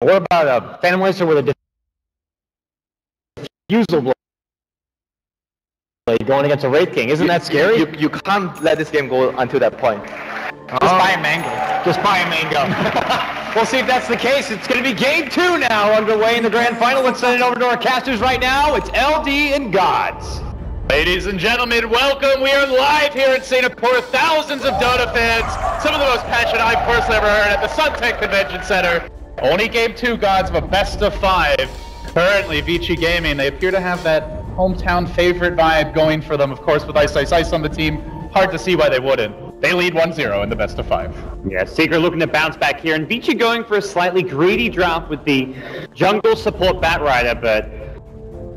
What about a Phantom Lancer with a diffusal blade going against a Wraith King? Isn't that scary? You can't let this game go until that point. Just buy a mango. Just buy a mango. We'll see if that's the case. It's going to be game 2 now underway in the grand final. Let's send it over to our casters right now. It's LD and Gods. Ladies and gentlemen, welcome. We are live here in Singapore. Thousands of Dota fans. Some of the most passionate I've personally ever heard at the Suntech Convention Center. Only game 2, Gods, of a best of 5. Currently, Vici Gaming, they appear to have that hometown favorite vibe going for them. Of course, with Ice on the team, hard to see why they wouldn't. They lead 1-0 in the best of 5. Yeah, Secret looking to bounce back here, and Vici going for a slightly greedy draft with the jungle support Batrider, but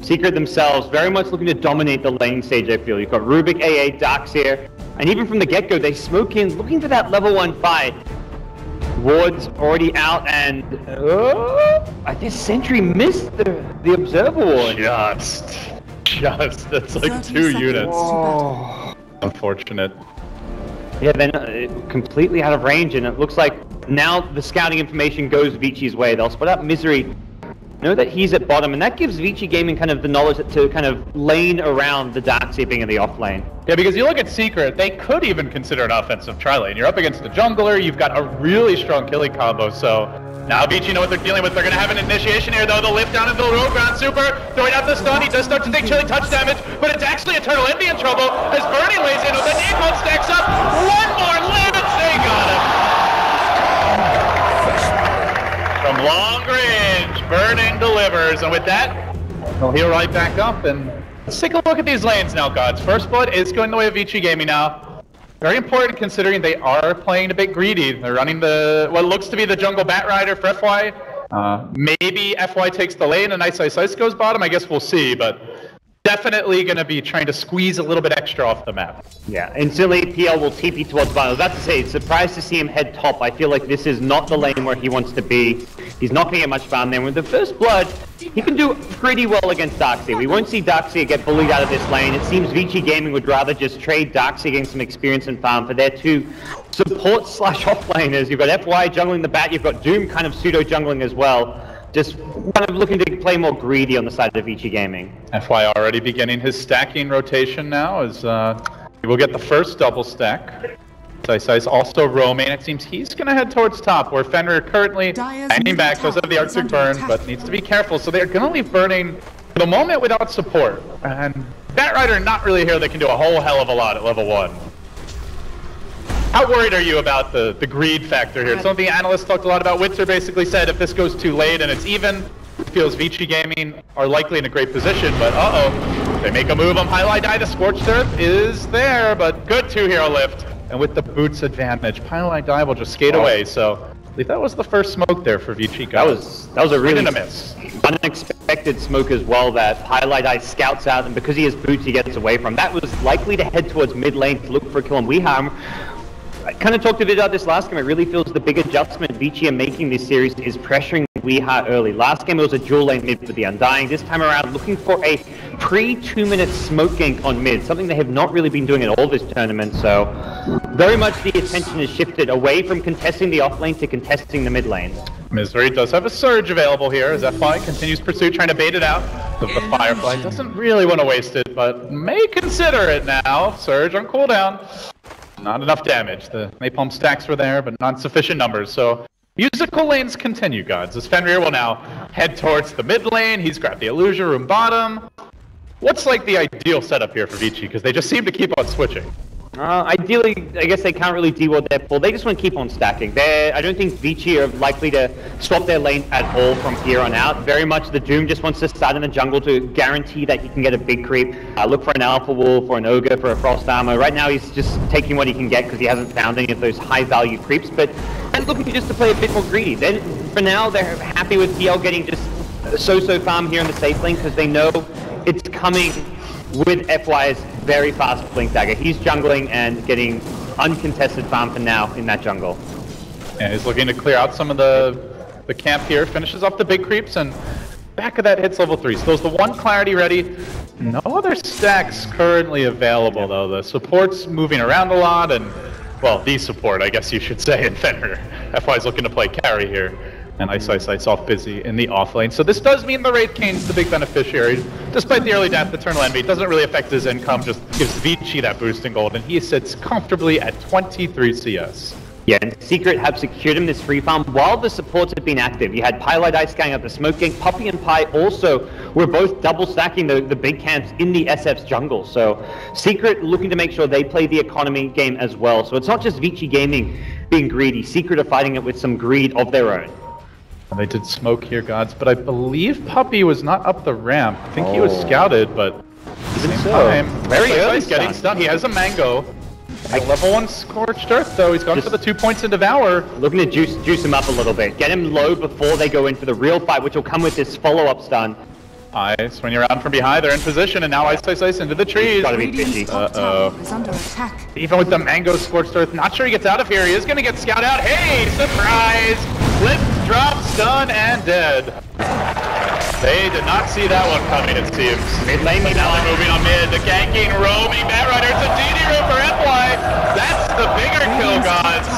Secret themselves very much looking to dominate the lane stage, I feel. You've got Rubik, AA, Darkseer, and even from the get-go, they smoke in, looking for that level 1 fight. Ward's already out, and I guess Sentry missed the Observer Ward. Just, that's like 2 units. Unfortunate. Yeah, they're completely out of range, and it looks like now the scouting information goes Vici's way. They'll split up Misery, know that he's at bottom, and that gives Vici Gaming kind of the knowledge to kind of lane around the Darkseer being in the off lane. Yeah, because you look at Secret, they could even consider an offensive tri-lane. You're up against a jungler, you've got a really strong killing combo, so now Vici know what they're dealing with. They're going to have an initiation here, though. The lift down into the road ground super, throwing out the stun. He does start to take chilling touch damage, but it's actually Eternal Envy in trouble as Bernie lays in with the napalm stacks up. One more limits, they got him. From long range, Burning delivers, and with that, we'll heal right back up, and let's take a look at these lanes now, Gods. First Blood is going the way of Vici Gaming now. Very important considering they are playing a bit greedy. They're running what looks to be the jungle Batrider for FY. Maybe FY takes the lane and Ice goes bottom. I guess we'll see, but definitely going to be trying to squeeze a little bit extra off the map. Yeah, instantly PL will TP towards bottom. I was about to say, surprised to see him head top. I feel like this is not the lane where he wants to be. He's not going to get much farm there. With the First Blood, he can do pretty well against Darkseer. We won't see Darkseer get bullied out of this lane. It seems Vici Gaming would rather just trade Darkseer getting some experience and farm for their 2 support / offlaners. You've got FY jungling the bat, you've got Doom kind of pseudo jungling as well. Just kind of looking to play more greedy on the side of Vici Gaming. FY already beginning his stacking rotation now as he will get the first double stack. Ice also roaming. It seems he's going to head towards top, where Fenrir currently hanging back because of the Arctic burn, but needs to be careful. So they're going to leave burning for the moment without support. And Batrider not really here. They can do a whole hell of a lot at level 1. How worried are you about the greed factor here? Some of the analysts talked a lot about. Witzer basically said if this goes too late and it's even, it feels Vici Gaming are likely in a great position, but they make a move on Highlight Die. The Scorched Earth is there, but good 2-hero lift. And with the boots advantage, Highlight Die will just skate away, so I believe that was the first smoke there for Vici. That was a really unexpected smoke as well, that Highlight Die scouts out, and because he has boots he gets away from. That was likely to head towards mid lane to look for a kill on Weeharm. I kind of talked a bit about this last game. It really feels the big adjustment Vici are making this series is pressuring Weeha early. Last game it was a dual lane mid with the Undying. This time around looking for a pre-2-minute smoke gank on mid, something they have not really been doing at all this tournament. So very much the attention is shifted away from contesting the off lane to contesting the mid lane. Misery does have a Surge available here as FY continues pursuit, trying to bait it out. The Firefly doesn't really want to waste it, but may consider it now. Surge on cooldown. Not enough damage. The napalm stacks were there, but not sufficient numbers. So musical lanes continue, Gods, as Fenrir will now head towards the mid lane. He's grabbed the Illusion Room bottom. What's like the ideal setup here for Vici? Because they just seem to keep on switching. Ideally, I guess they can't really deal with their pull. They just want to keep on stacking. I don't think Vici are likely to swap their lane at all from here on out. Very much the Doom just wants to start in the jungle to guarantee that he can get a big creep. Look for an Alpha Wolf, for an Ogre, for a Frost Armor. Right now he's just taking what he can get because he hasn't found any of those high-value creeps, and looking just to play a bit more greedy. Then, for now, they're happy with PL getting just so-so farm here in the safe lane because they know it's coming with FY's very fast Blink Dagger. He's jungling and getting uncontested farm for now in that jungle. Yeah, he's looking to clear out some of the camp here, finishes up the big creeps, and back of that hits level 3. So there's the one Clarity ready. No other stacks currently available though. The support's moving around a lot, and well, the support I guess you should say in Fenrir. FY's looking to play carry here. And Ice off busy in the off lane. So this does mean the Wraith Kane's the big beneficiary. Despite the early death, Eternal Envy doesn't really affect his income, just gives Vici that boost in gold, and he sits comfortably at 23 CS. Yeah, and Secret have secured him this free farm while the supports have been active. You had Pylight Ice scanning up the smoke gang. Puppy and Pi also were both double stacking the big camps in the SF's jungle. So Secret looking to make sure they play the economy game as well. So it's not just Vici Gaming being greedy. Secret are fighting it with some greed of their own. And they did smoke here, gods, but I believe Puppy was not up the ramp. I think he was scouted, but even so, very early getting stunned. He has a mango. Level 1 Scorched Earth, though. He's gone for the 2 points in Devour. Looking to juice him up a little bit. Get him low before they go in for the real fight, which will come with this follow-up stun. Ice, when you're around from behind, they're in position, and now Ice into the trees. It's gotta be Vici. Even with the mango Scorched Earth, not sure he gets out of here. He is gonna get scouted out. Hey, surprise! Flip, drop, stun, and dead. They did not see that one coming, it seems. Mid lane, but now they're moving on mid. The ganking, roaming, Batrider. It's a DD room for FY. That's the bigger kill, gods.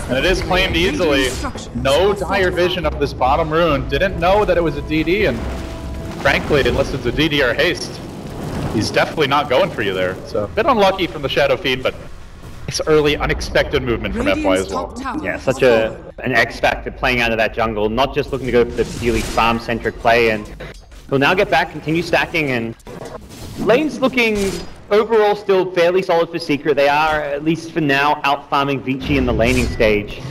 And it is claimed easily. No dire vision of this bottom rune. Didn't know that it was a DD, and frankly, unless it's a DD or haste, he's definitely not going for you there. So a bit unlucky from the shadow feed, but it's early, unexpected movement from FY as well. Yeah, such an X factor playing out of that jungle, not just looking to go for the purely farm-centric play, and he'll now get back, continue stacking, and lane's looking overall still fairly solid for Secret. They are, at least for now, out-farming Vici in the laning stage.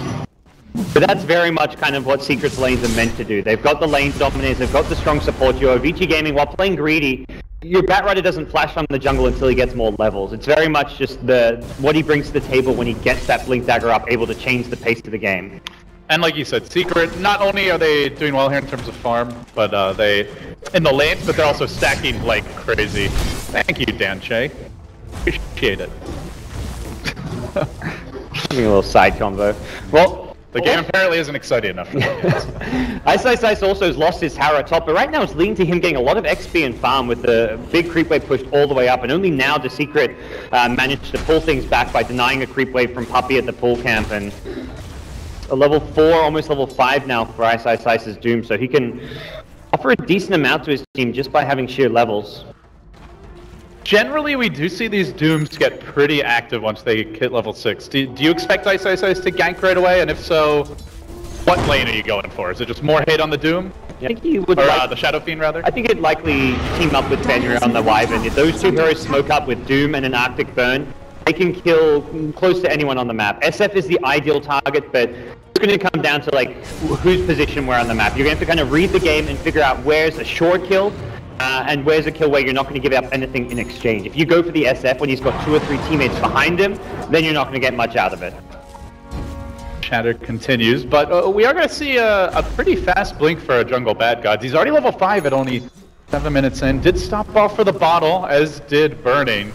But that's very much kind of what Secret's lanes are meant to do. They've got the lane dominance, they've got the strong support duo. Vici Gaming, while playing greedy, your Batrider doesn't flash on the jungle until he gets more levels. It's very much just what he brings to the table when he gets that Blink Dagger up, able to change the pace of the game. And like you said, Secret, not only are they doing well here in terms of farm, but they in the lanes, but they're also stacking like crazy. Thank you, Dan Che. Appreciate it. Give me a little side combo. Well, the game apparently isn't exciting enough for me. Ice also has lost his tower at top, but right now it's leading to him getting a lot of XP and farm with the big creep wave pushed all the way up, and only now does Secret manage to pull things back by denying a creep wave from Puppy at the pool camp, and a level 4, almost level 5 now for Ice's Doom, so he can offer a decent amount to his team just by having sheer levels. Generally, we do see these Dooms get pretty active once they hit level 6. Do you expect Ice to gank right away? And if so, what lane are you going for? Is it just more hate on the Doom? Yeah, I think he would the Shadow Fiend, rather? I think it'd likely team up with Fenrir on the Wyvern. If those two heroes smoke up with Doom and an Arctic Burn, they can kill close to anyone on the map. SF is the ideal target, but it's going to come down to like whose position we're on the map. You're going to have to kind of read the game and figure out where's a short kill, and where's a kill where you're not going to give up anything in exchange. If you go for the SF when he's got 2 or 3 teammates behind him, then you're not going to get much out of it. Chatter continues, but we are going to see a pretty fast blink for a jungle bad gods. He's already level 5 at only 7 minutes in. Did stop off for the bottle, as did Burning,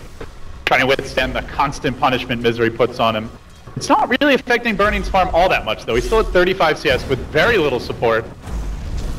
trying to withstand the constant punishment Misery puts on him. It's not really affecting Burning's farm all that much, though. He's still at 35 CS with very little support.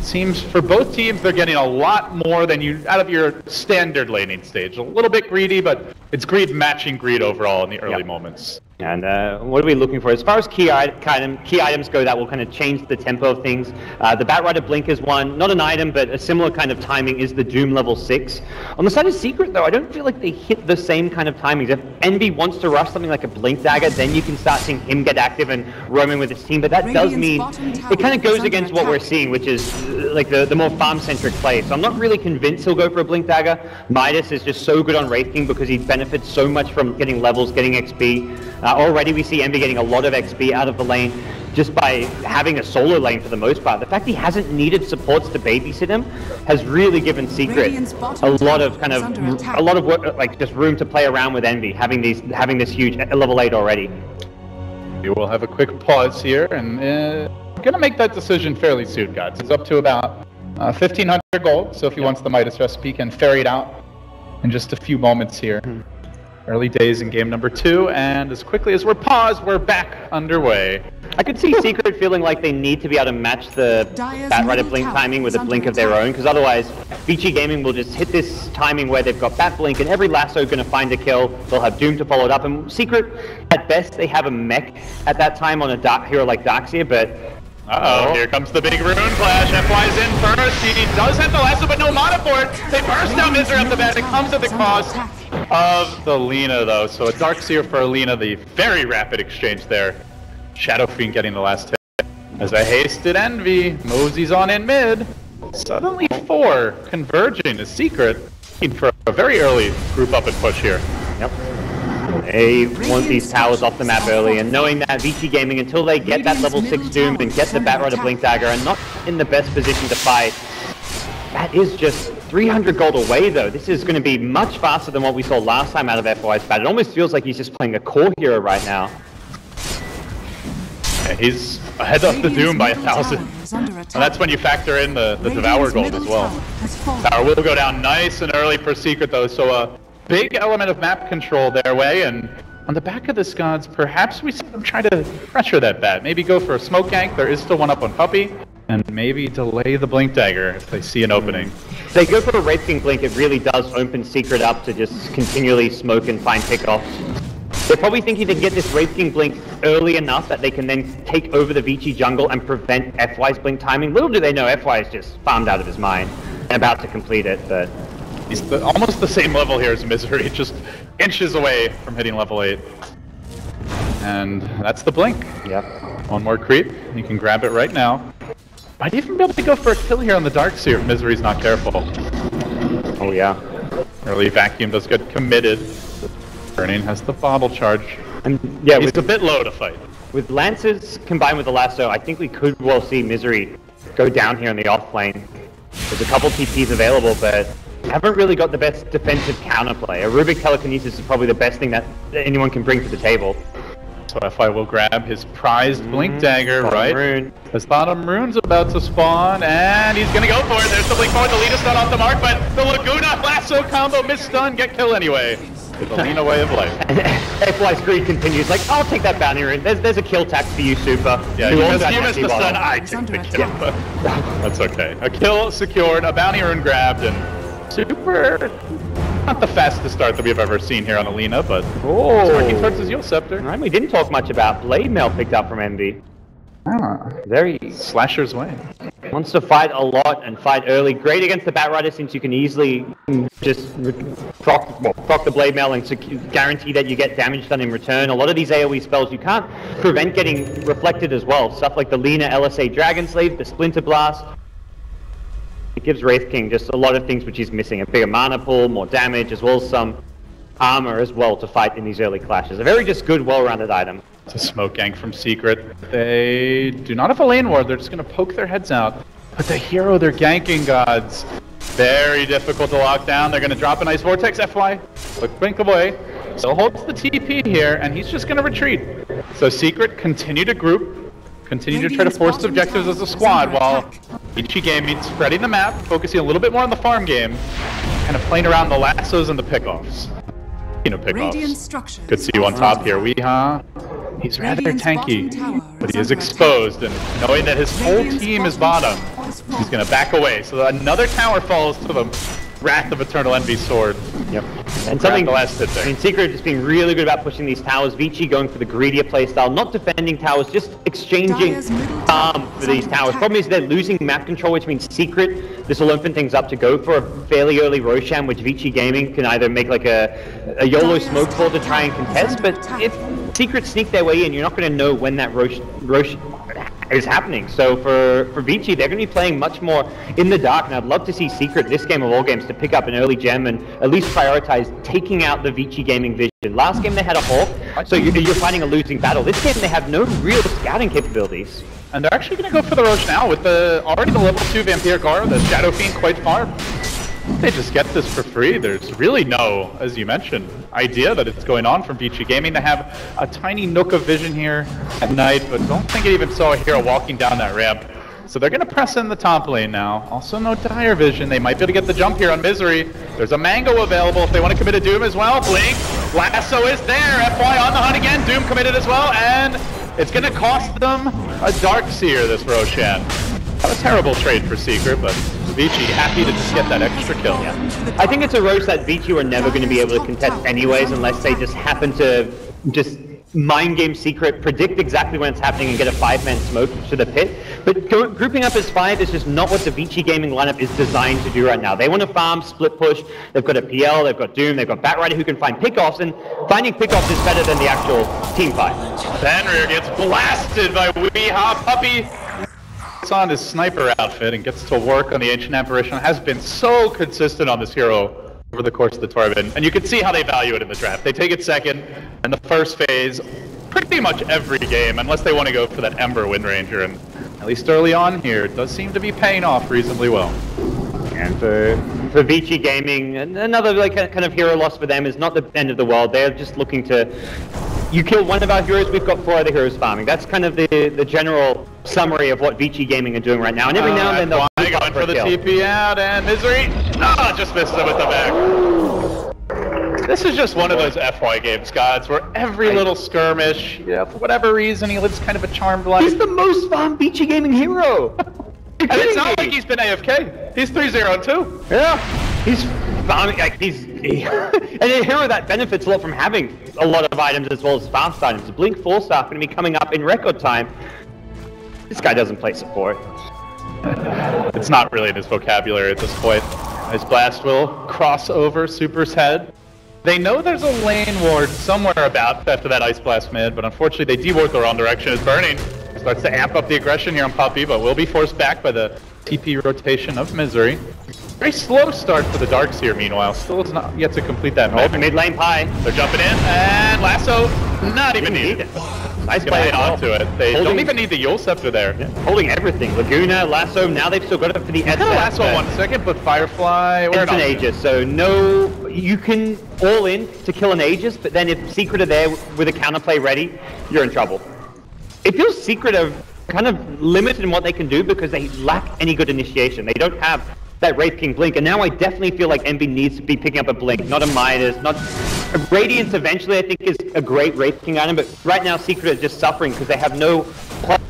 Seems for both teams they're getting a lot more than you out of your standard laning stage. A little bit greedy, but it's greed matching greed overall in the early moments. And what are we looking for? As far as key items go, that will kind of change the tempo of things. The Batrider Blink is one, not an item, but a similar kind of timing is the Doom level 6. On the side of Secret, though, I don't feel like they hit the same kind of timings. If Envy wants to rush something like a Blink Dagger, then you can start seeing him get active and roaming with his team. But that does mean it kind of goes against what we're seeing, which is like the more farm-centric play. So I'm not really convinced he'll go for a Blink Dagger. Midas is just so good on Wraith King because he benefits so much from getting levels, getting XP. Already we see Envy getting a lot of XP out of the lane just by having a solo lane for the most part. The fact he hasn't needed supports to babysit him has really given Secret a lot of work, like just room to play around with Envy, having this huge level 8 already. We will have a quick pause here, and gonna make that decision fairly soon, guys. It's up to about 1,500 gold, so if he wants the Midas recipe, can ferry it out in just a few moments here. Early days in game number 2, and as quickly as we're paused, we're back underway. I could see Secret feeling like they need to be able to match the Batrider Blink timing with a blink of their own, because otherwise Vici Gaming will just hit this timing where they've got Bat Blink and every lasso going to find a kill. They'll have Doom to follow it up, and Secret, at best, they have a mech at that time on a hero like Darkseer, but Uh-oh, here comes the big rune clash. FY's in first. He does have the lasso, but no mana for it. They burst down Misery up the bat. It comes at the cost of the Lina, though. So a Darkseer for Lina, the very rapid exchange there. Shadow Fiend getting the last hit. As a hasted Envy, Mosey's on in mid. Suddenly 4 converging is Secret. For a very early group up and push here. Yep. They want these towers off the map early, and knowing that Vici Gaming, until they get that level 6 Doom and get the Batrider Blink Dagger, are not in the best position to fight. That is just 300 gold away, though. This is going to be much faster than what we saw last time out of FY's bat. It almost feels like he's just playing a core hero right now. Yeah, he's ahead of the Doom by 1,000. And that's when you factor in the Devour gold as well. Tower will go down nice and early for Secret, though, so a big element of map control their way, and on the back of the Scots, perhaps we see them try to pressure that bat. Maybe go for a smoke gank, there is still one up on Puppey, and maybe delay the Blink Dagger if they see an opening. If they go for a Wraith King Blink, it really does open Secret up to just continually smoke and find pickoffs. They're probably thinking they can get this Wraith King Blink early enough that they can then take over the Vici jungle and prevent FY's Blink timing. Little do they know, FY is just farmed out of his mind and about to complete it, but... He's almost the same level here as Misery, just inches away from hitting level 8. And that's the Blink. Yep. One more creep, you can grab it right now. Might even be able to go for a kill here on the Darkseer if Misery's not careful. Oh yeah. Early Vacuum does get committed. Burning has the bottle charge. And yeah, he's a bit low to fight. With Lances combined with the lasso, I think we could well see Misery go down here in the off lane. There's a couple TPs available, but haven't really got the best defensive counterplay. A Rubik Telekinesis is probably the best thing that anyone can bring to the table. So FI will grab his prized Blink Dagger, right? Rune. His bottom rune's about to spawn, and he's gonna go for it. There's the Blink forward, the lead is not off the mark, but the Laguna lasso combo, miss stun, get kill anyway. It's a Lina way of life. FY's greed continues, like, I'll take that bounty rune. There's a kill tax for you, Super. Yeah, you missed the stun, I take the kill. That's okay. A kill secured, a bounty rune grabbed, and Super, not the fastest start that we've ever seen here on Alina, but it's working towards his Yule Scepter. Right, we didn't talk much about Blade Mail picked up from Envy. Very Slasher's way. Wants to fight a lot and fight early. Great against the Batrider since you can easily just proc the Blade Mail and guarantee that you get damage done in return. A lot of these AoE spells you can't prevent getting reflected as well. Stuff like the Lina LSA Dragon Slave, the Splinter Blast. It gives Wraith King just a lot of things which he's missing. A bigger mana pool, more damage, as well as some armor as well to fight in these early clashes. A very just good, well-rounded item. It's a smoke gank from Secret. They do not have a lane ward, they're just going to poke their heads out. But the hero they're ganking, gods, very difficult to lock down. They're going to drop an Ice Vortex, FY. Quick blink away. Still holds the TP here, and he's just going to retreat. So Secret continue to group, continue to try to force objectives as a squad, while Vici Gaming spreading the map, focusing a little bit more on the farm game, kind of playing around the lassos and the pickoffs. You know, pickoffs. Good see you on top here. He's rather tanky, but he is exposed, and knowing that his whole team is bottom, he's going to back away. So another tower falls to the Wrath of Eternal Envy's sword. Yep. And something, the last hit there. I mean, Secret just being really good about pushing these towers. Vici going for the greedier playstyle, not defending towers, just exchanging for these towers. Problem is they're losing map control, which means Secret, this will open things up to go for a fairly early Roshan, which Vici Gaming can either make like a YOLO smoke ball to try and contest, but if Secret sneak their way in, you're not going to know when that Rosh is happening. So for Vici, they're going to be playing much more in the dark, and I'd love to see Secret, this game of all games, to pick up an early gem and at least prioritize taking out the Vici Gaming vision. Last game they had a Hawk, so you're fighting a losing battle. This game they have no real scouting capabilities. And they're actually going to go for the Rosh now with already the level 2 Vampire Gar, the Shadow Fiend quite far. They just get this for free. There's really no, as you mentioned, idea that it's going on from Vici Gaming. They have a tiny nook of vision here at night, but don't think it even saw a hero walking down that ramp. So they're going to press in the top lane now. Also no dire vision. They might be able to get the jump here on Misery. There's a Mango available if they want to commit a Doom as well. Blink, Lasso is there. FY on the hunt again. Doom committed as well, and it's going to cost them a Darkseer, this Roshan. Not a terrible trade for Secret, but Vici happy to just get that extra kill. Yeah. I think it's a Rosh that Vici were never going to be able to contest anyways, unless they just happen to just mind game Secret, predict exactly when it's happening and get a 5-man smoke to the pit. But grouping up as 5 is just not what the Vici gaming lineup is designed to do right now. They want to farm, split push. They've got a PL, they've got Doom, they've got Batrider who can find pickoffs, and finding pickoffs is better than the actual team fight. Fenrir gets blasted by Weehaw Puppy. It's on his sniper outfit and gets to work on the Ancient Apparition. Has been so consistent on this hero over the course of the tournament, and you can see how they value it in the draft. They take it second in the first phase pretty much every game, unless they want to go for that Ember Wind Ranger, and at least early on here, it does seem to be paying off reasonably well. And for Vici Gaming, another like kind of hero loss for them is not the end of the world. They're just looking to, you kill one of our heroes, we've got 4 other heroes farming. That's kind of the general summary of what Vici Gaming are doing right now. And every now and then they'll going for the TP out, and Misery, just missed him with the back. This is just one of those FY games, gods, where every little skirmish, for whatever reason, he lives kind of a charmed life. He's the most farmed Vici Gaming hero. And it's not like he's been AFK. He's 3-0-2. Yeah, he's farming, like, and a hero that benefits a lot from having a lot of items as well as fast items. Blink 4-star going to be coming up in record time. This guy doesn't play support. It's not really in his vocabulary at this point. His blast will cross over Super's head. They know there's a lane ward somewhere about after that Ice Blast mid, but unfortunately they deward the wrong direction. As Burning starts to amp up the aggression here on Puppy, but will be forced back by the TP rotation of Misery. Very slow start for the Darks here, meanwhile. Still has not yet to complete that map. Mid lane pie. They're jumping in, and Lasso, not even needed. Nice play onto it. They don't even need the Yule Scepter there. Yeah. Holding everything. Laguna, Lasso, now they've still got it for the SS. Lasso 1 second, but Firefly, it's an Aegis, so no, you can all in to kill an Aegis, but then if Secret are there with a counterplay ready, you're in trouble. It feels Secret are kind of limited in what they can do because they lack any good initiation. They don't have that Wraith King Blink, and now I definitely feel like Envy needs to be picking up a Blink, not a Midas, not... Radiance eventually I think is a great Wraith King item, but right now Secret are just suffering because they have no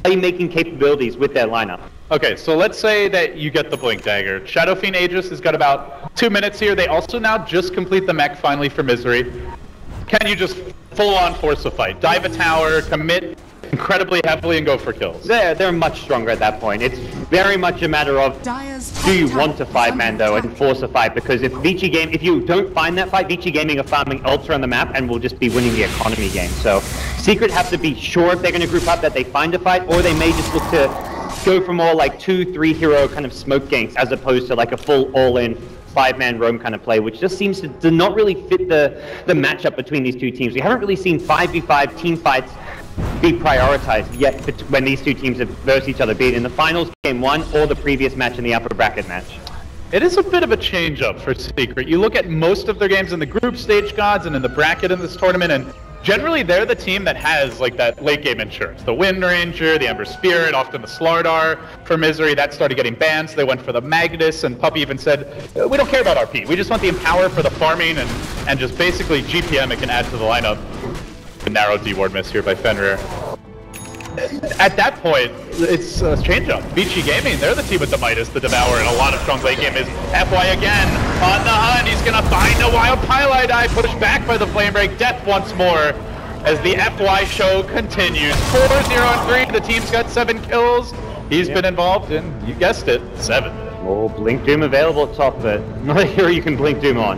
playmaking capabilities with their lineup. Okay, so let's say that you get the Blink Dagger. Shadow Fiend Aegis has got about 2 minutes here. They also now just complete the mech finally for Misery. Can you just full-on force a fight? Dive a tower, commit incredibly heavily, and go for kills? They're much stronger at that point. It's very much a matter of, do you want to 5-man though and force a fight? Because if you don't find that fight, Vici Gaming are farming Ultra on the map and will just be winning the economy game. So Secret have to be sure if they're going to group up that they find a fight, or they may just look to go for more like 2-3 hero kind of smoke ganks as opposed to like a full all-in 5-man roam kind of play, which just seems to not really fit the matchup between these two teams. We haven't really seen 5v5 team fights be prioritized yet when these two teams have versed each other, be it in the finals, game 1, or the previous match in the upper bracket match. It is a bit of a change-up for Secret. You look at most of their games in the group stage, gods, and in the bracket in this tournament, and generally they're the team that has like that late-game insurance. The Wind Ranger, the Ember Spirit, often the Slardar. For Misery, that started getting banned, so they went for the Magnus, and Puppy even said, we don't care about RP. We just want the Empower for the farming, and just basically GPM it can add to the lineup. A narrow D-ward miss here by Fenrir. At that point, it's a change-up. Vici Gaming, they're the team with the Midas, the Devour, and a lot of strong late game is FY again on the hunt. He's gonna find a wild Pylite Eye, pushed back by the Flame Break. Death once more as the FY show continues. 4-0-3, the team's got 7 kills. He's been involved in, you guessed it, 7. Oh, Blink Doom available at top, but not a hero you can Blink Doom on.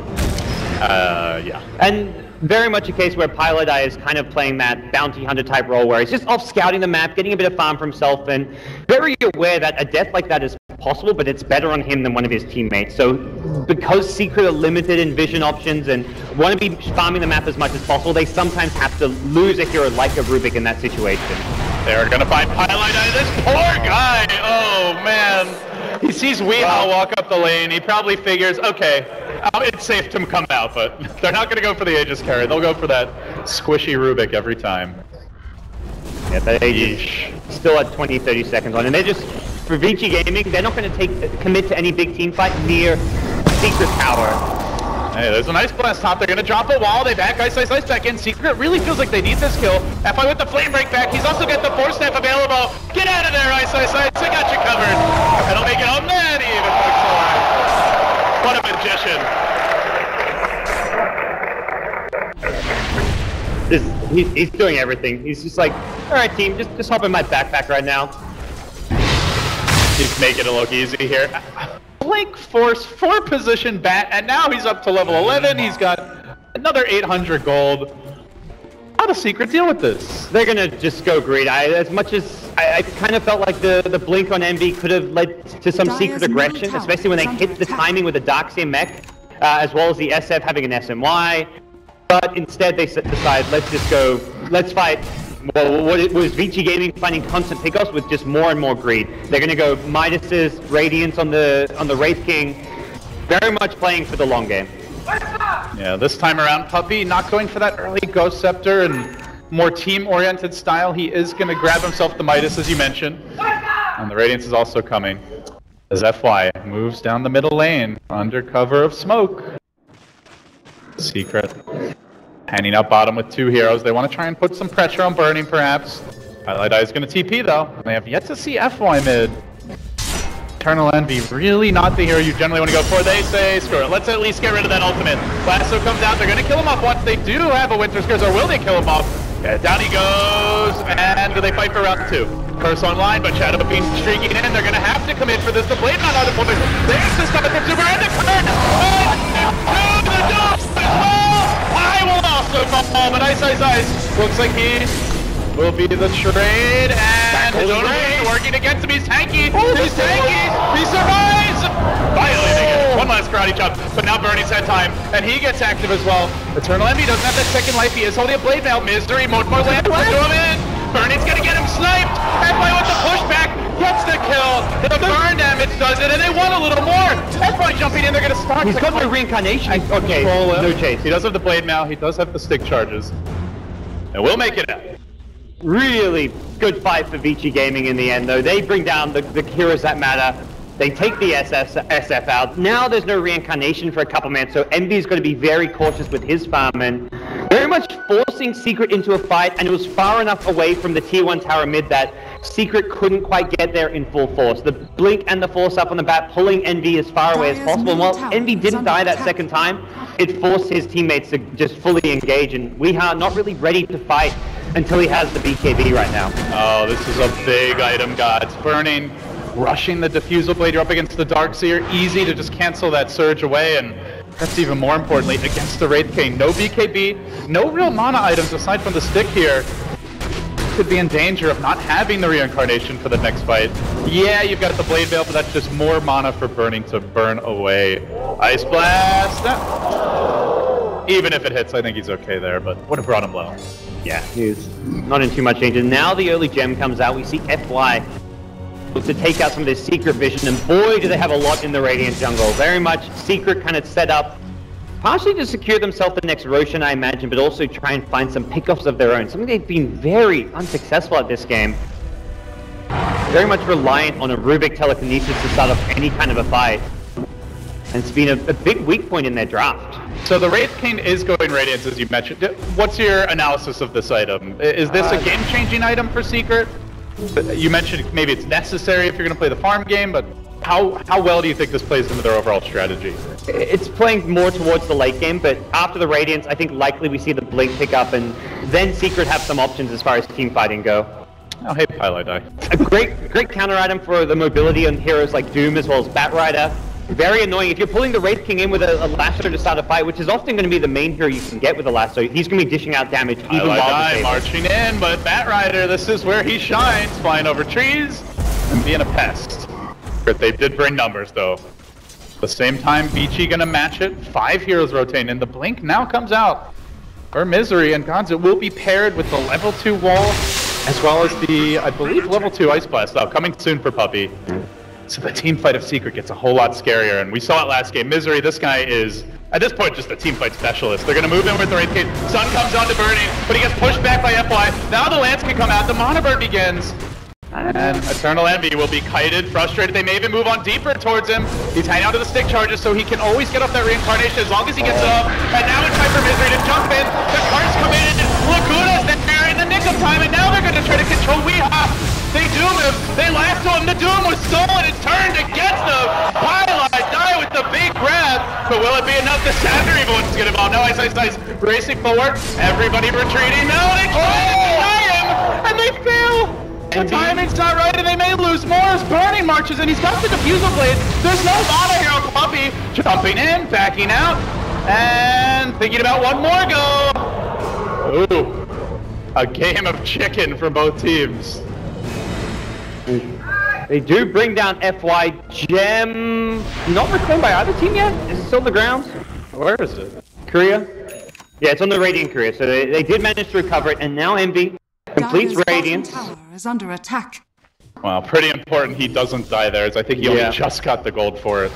Yeah. And very much a case where Pilot Eye is kind of playing that bounty hunter type role where he's just off scouting the map, getting a bit of farm for himself, and very aware that a death like that is possible, but it's better on him than one of his teammates. So because Secret are limited in vision options and want to be farming the map as much as possible, they sometimes have to lose a hero like a Rubik in that situation. They're gonna find Pilot Eye. This poor guy! Oh man! He sees Weehaw walk up the lane. He probably figures, okay, it's safe to come out, but they're not going to go for the Aegis carry. They'll go for that squishy Rubik every time. Yeah, that Aegis still at 20-30 seconds on, and they're just, for Vici Gaming, they're not going to commit to any big team fight near Secret Tower. Hey, there's a nice blast top. They're going to drop a wall. They back Ice back in. Secret really feels like they need this kill. FI with the Flame Break back. He's also got the Force Staff available. Get out of there, Ice. I got you covered. I don't make it home that even. What a magician. He's doing everything. He's just like, all right, team, just hop in my backpack right now. He's making it look easy here. Blink force 4 position bat, and now he's up to level 11. He's got another 800 gold. How does Secret deal with this? They're gonna just go greed. As much as I kind of felt like the blink on Envy could have led to some Secret aggression, especially when they hit the timing with the Darkseer mech, as well as the SF having an SMY. But instead they decide, let's fight. Well, what it was Vici Gaming finding constant pickoffs with just more and more greed. They're gonna go Midas's Radiance on the Wraith King, very much playing for the long game. Yeah, this time around, Puppy not going for that early Ghost Scepter and more team-oriented style. He is going to grab himself the Midas, as you mentioned. And the Radiance is also coming. As FY moves down the middle lane, under cover of smoke. Secret. Handing up bottom with 2 heroes. They want to try and put some pressure on Burning, perhaps. Highlight Eye is going to TP, though. They have yet to see FY mid. Eternal Envy, really not the hero you generally want to go for. They say, screw it, let's at least get rid of that ultimate. Lasso comes out, they're going to kill him off once they do have a Winter's Curse, or will they kill him off? Yeah, down he goes, and do they fight for round 2? Curse online, but Shadow Fiend streaking in, they're going to have to commit for this. The blade not out of point. There's the stop from Super, and the curse! To the dust as well! I will also fall, but Ice looks like he will be the trade, and Dota working against him. He's tanky. He's tanky. He survives. Finally, they get one last karate chop, but now Bernie's had time, and he gets active as well. Eternal Envy doesn't have that second life. He is holding a blade now. Misery, more land to him in. Bernie's gonna get him sniped. FY with the pushback gets the kill. The burn damage does it, and they want a little more. FY jumping in. They're gonna start. He's got the reincarnation. Okay, no chase. He does have the blade now. He does have the stick charges, and we'll make it out. Really good fight for Vici Gaming in the end, though. They bring down the heroes that matter. They take the SF out. Now there's no reincarnation for a couple minutes, so Envy's going to be very cautious with his farm and very much forcing Secret into a fight, and it was far enough away from the tier 1 tower mid that Secret couldn't quite get there in full force. The blink and the force up on the bat pulling Envy as far away as possible. And while Envy didn't die that second time, it forced his teammates to just fully engage, and we are not really ready to fight until he has the BKB right now. Oh, this is a big item, gods. Burning, rushing the Diffusal Blade. You're up against the Darkseer. Easy to just cancel that surge away, and that's even more importantly, against the Wraith King. No BKB, no real mana items aside from the stick here. Could be in danger of not having the reincarnation for the next fight. Yeah, you've got the Blade Veil, but that's just more mana for Burning to burn away. Ice Blast! Even if it hits, I think he's okay there, but would have brought him low. Yeah, he's not in too much danger. Now the early gem comes out. We see FY look to take out some of this Secret vision, and boy, do they have a lot in the Radiant jungle. Very much Secret kind of set up, partially to secure themselves the next Roshan, I imagine, but also try and find some pickoffs of their own. Something they've been very unsuccessful at this game. Very much reliant on a Rubik telekinesis to start off any kind of a fight. And it's been a big weak point in their draft. So the Wraith King is going Radiance, as you mentioned. What's your analysis of this item? Is this a game-changing item for Secret? You mentioned maybe it's necessary if you're going to play the farm game, but how well do you think this plays into their overall strategy? It's playing more towards the late game, but after the Radiance, I think likely we see the Blink pick up, and then Secret have some options as far as team fighting go. Oh, hey, Highlight Eye. A great counter item for the mobility on heroes like Doom as well as Batrider. Very annoying. If you're pulling the Wraith King in with a lasso to start a fight, which is often going to be the main hero you can get with a lasso, he's going to be dishing out damage even while disabled. Marching in, but Batrider, this is where he shines, flying over trees and being a pest. But they did bring numbers, though. At the same time, Vici going to match it. 5 heroes rotating, and the Blink now comes out for Misery, and Gonzo will be paired with the level 2 wall, as well as the, I believe, level 2 Ice Blast, though, coming soon for Puppy. So the team fight of Secret gets a whole lot scarier, and we saw it last game. Misery, this guy is, at this point, just a team fight specialist. They're going to move in with the Wraith King. Sun comes on to Burning, but he gets pushed back by FY. Now the Lance can come out. The Mana Burn begins. And Eternal Envy will be kited, frustrated. They may even move on deeper towards him. He's hanging on to the stick charges, so he can always get off that reincarnation as long as he gets it up. And now it's time for Misery to jump in. The cards come in, and Laguna's there in the nick of time, and now they're going to try to control Weeha. They doom him. They lasso him. The doom was stolen. It's turned against them. Highlight die with the big grab. But will it be enough? The Sander even wants to get involved. no, Ice racing forward. Everybody retreating. No, they try to deny him, and they fail. The timing's not right, and they may lose more as Burning marches, and he's got the defusal blade. There's no mana here on Puppy. Jumping in, backing out, and thinking about one more go. Ooh, a game of chicken for both teams. They do bring down FY. Gem not reclaimed by either team yet? Is it still the ground? Where is it? Korea? Yeah, it's on the Radiant Korea, so they did manage to recover it, and now Envy completes Radiant. Tower is under attack. Well, pretty important he doesn't die there, as I think he only just got the gold for it.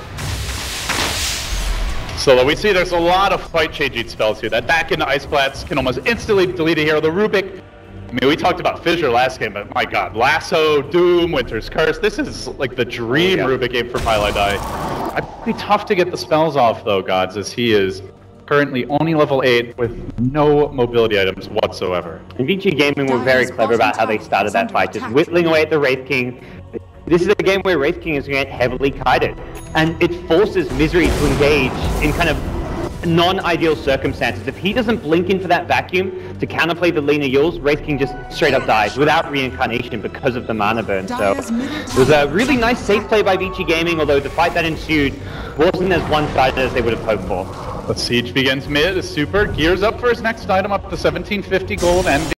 So we see there's a lot of fight-changing spells here. That back into Ice Blast can almost instantly delete a hero. The Rubik, I mean, we talked about Fissure last game, but my god, Lasso, Doom, Winter's Curse, this is like the dream Rubik game for Pylai. It'd be tough to get the spells off though, gods, as he is currently only level 8 with no mobility items whatsoever. And Vici Gaming were very clever about how they started that fight, just whittling away at the Wraith King. This is a game where Wraith King is going to get heavily kited, and it forces Misery to engage in kind of non-ideal circumstances. If he doesn't blink into that vacuum to counterplay the Lina Yules, Wraith King just straight up dies without reincarnation because of the mana burn. So it was a really nice safe play by Vici Gaming, although the fight that ensued wasn't as one-sided as they would have hoped for. The siege begins mid, is super, gears up for his next item up to 1750 gold, Envy.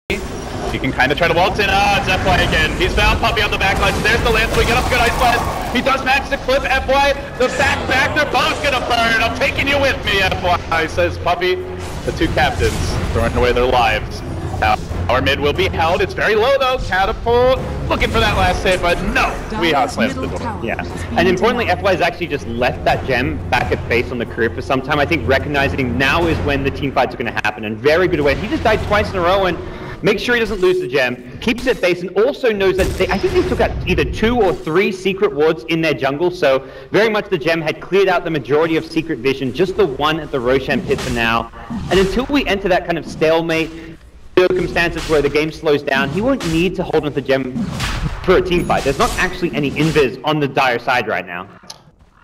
He can kind of try to waltz in, it's FY again. He's found Puppy on the backline, there's the lance, we get up good Ice Blast. He does manage to clip FY, the back, they're both gonna burn. I'm taking you with me, FY, says Puppy. The two captains throwing away their lives. Now, our mid will be held, it's very low though, Catapult, looking for that last save, but no, Weehaw slams the door. Yeah, and importantly, FY has actually just left that gem back at base on the career for some time. I think recognizing now is when the team fights are going to happen, and very good way. He just died twice in a row, and makes sure he doesn't lose the gem, keeps it at base, and also knows that I think they took out either 2 or 3 secret wards in their jungle, so very much the gem had cleared out the majority of secret vision, just the one at the Roshan pit for now. And until we enter that kind of stalemate circumstances where the game slows down, he won't need to hold on to the gem for a team fight. There's not actually any invis on the Dire side right now.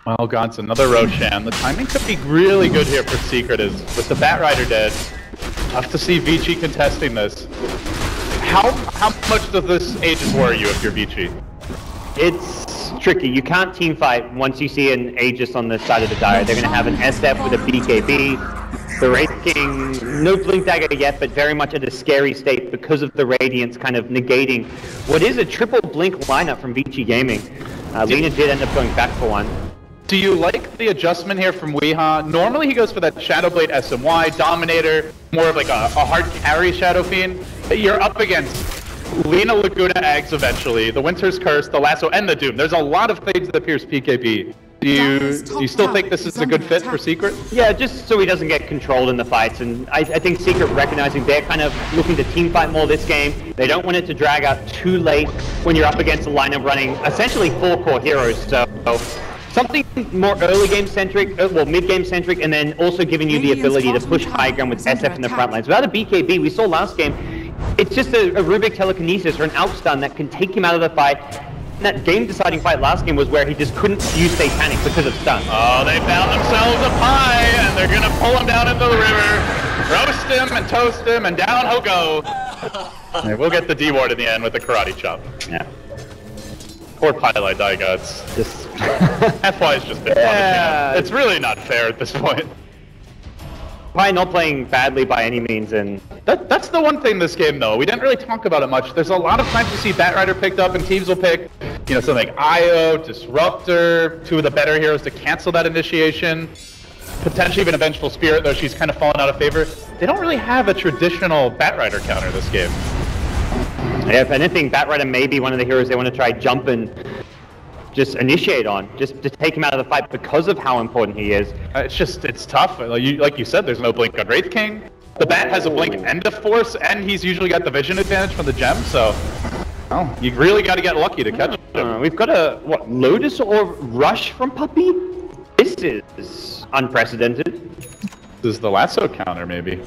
Well, gods, another Roshan. The timing could be really good here for Secret, is with the Bat Rider dead. Tough to see Vici contesting this. How much does this Aegis worry you if you're Vici? It's tricky. You can't team fight once you see an Aegis on the side of the Dire. They're going to have an SF with a BKB. The Wraith King, no Blink Dagger yet, but very much at a scary state because of the Radiance kind of negating what is a triple Blink lineup from Vici Gaming. Lina did end up going back for one. Do you like the adjustment here from Weehaw? Normally he goes for that Shadowblade SMY, Dominator, more of like a hard carry Shadow Fiend. You're up against Lina Laguna Eggs eventually, the Winter's Curse, the Lasso, and the Doom. There's a lot of things that pierce PKB. Do you still think this is a good fit for Secret? Yeah, just so he doesn't get controlled in the fights, and I think Secret recognizing they're kind of looking to team fight more this game. They don't want it to drag out too late when you're up against a lineup running essentially 4 core heroes, so something more early game centric, well mid game centric, and then also giving you the ability to push high ground with SF in the front lines. Without a BKB, we saw last game, it's just a Rubik telekinesis or an outstun that can take him out of the fight. And that game-deciding fight last game was where he just couldn't use Satanic because of stun. Oh, they found themselves a pie, and they're gonna pull him down into the river, roast him and toast him, and down he'll go. And we'll get the D-ward in the end with the karate chop. Yeah. Poor Pylai Die Gods. Just FY's just been punishing him. It's really not fair at this point. Probably not playing badly by any means, and that's the one thing this game though. We didn't really talk about it much. There's a lot of times you see Bat Rider picked up, and teams will pick, you know, something like Io, Disruptor, 2 of the better heroes to cancel that initiation. Potentially even a Vengeful Spirit, though she's kind of fallen out of favor. They don't really have a traditional Bat Rider counter this game. Yeah, if anything, Bat Rider may be one of the heroes they want to try jump and just initiate on, just to take him out of the fight because of how important he is. It's tough. Like you said, there's no blink on Wraith King. The Bat has a blink and a force, and he's usually got the vision advantage from the gem, so you really got to get lucky to catch him. We've got a, Lotus or Rush from Puppy? This is unprecedented. This is the Lasso counter, maybe.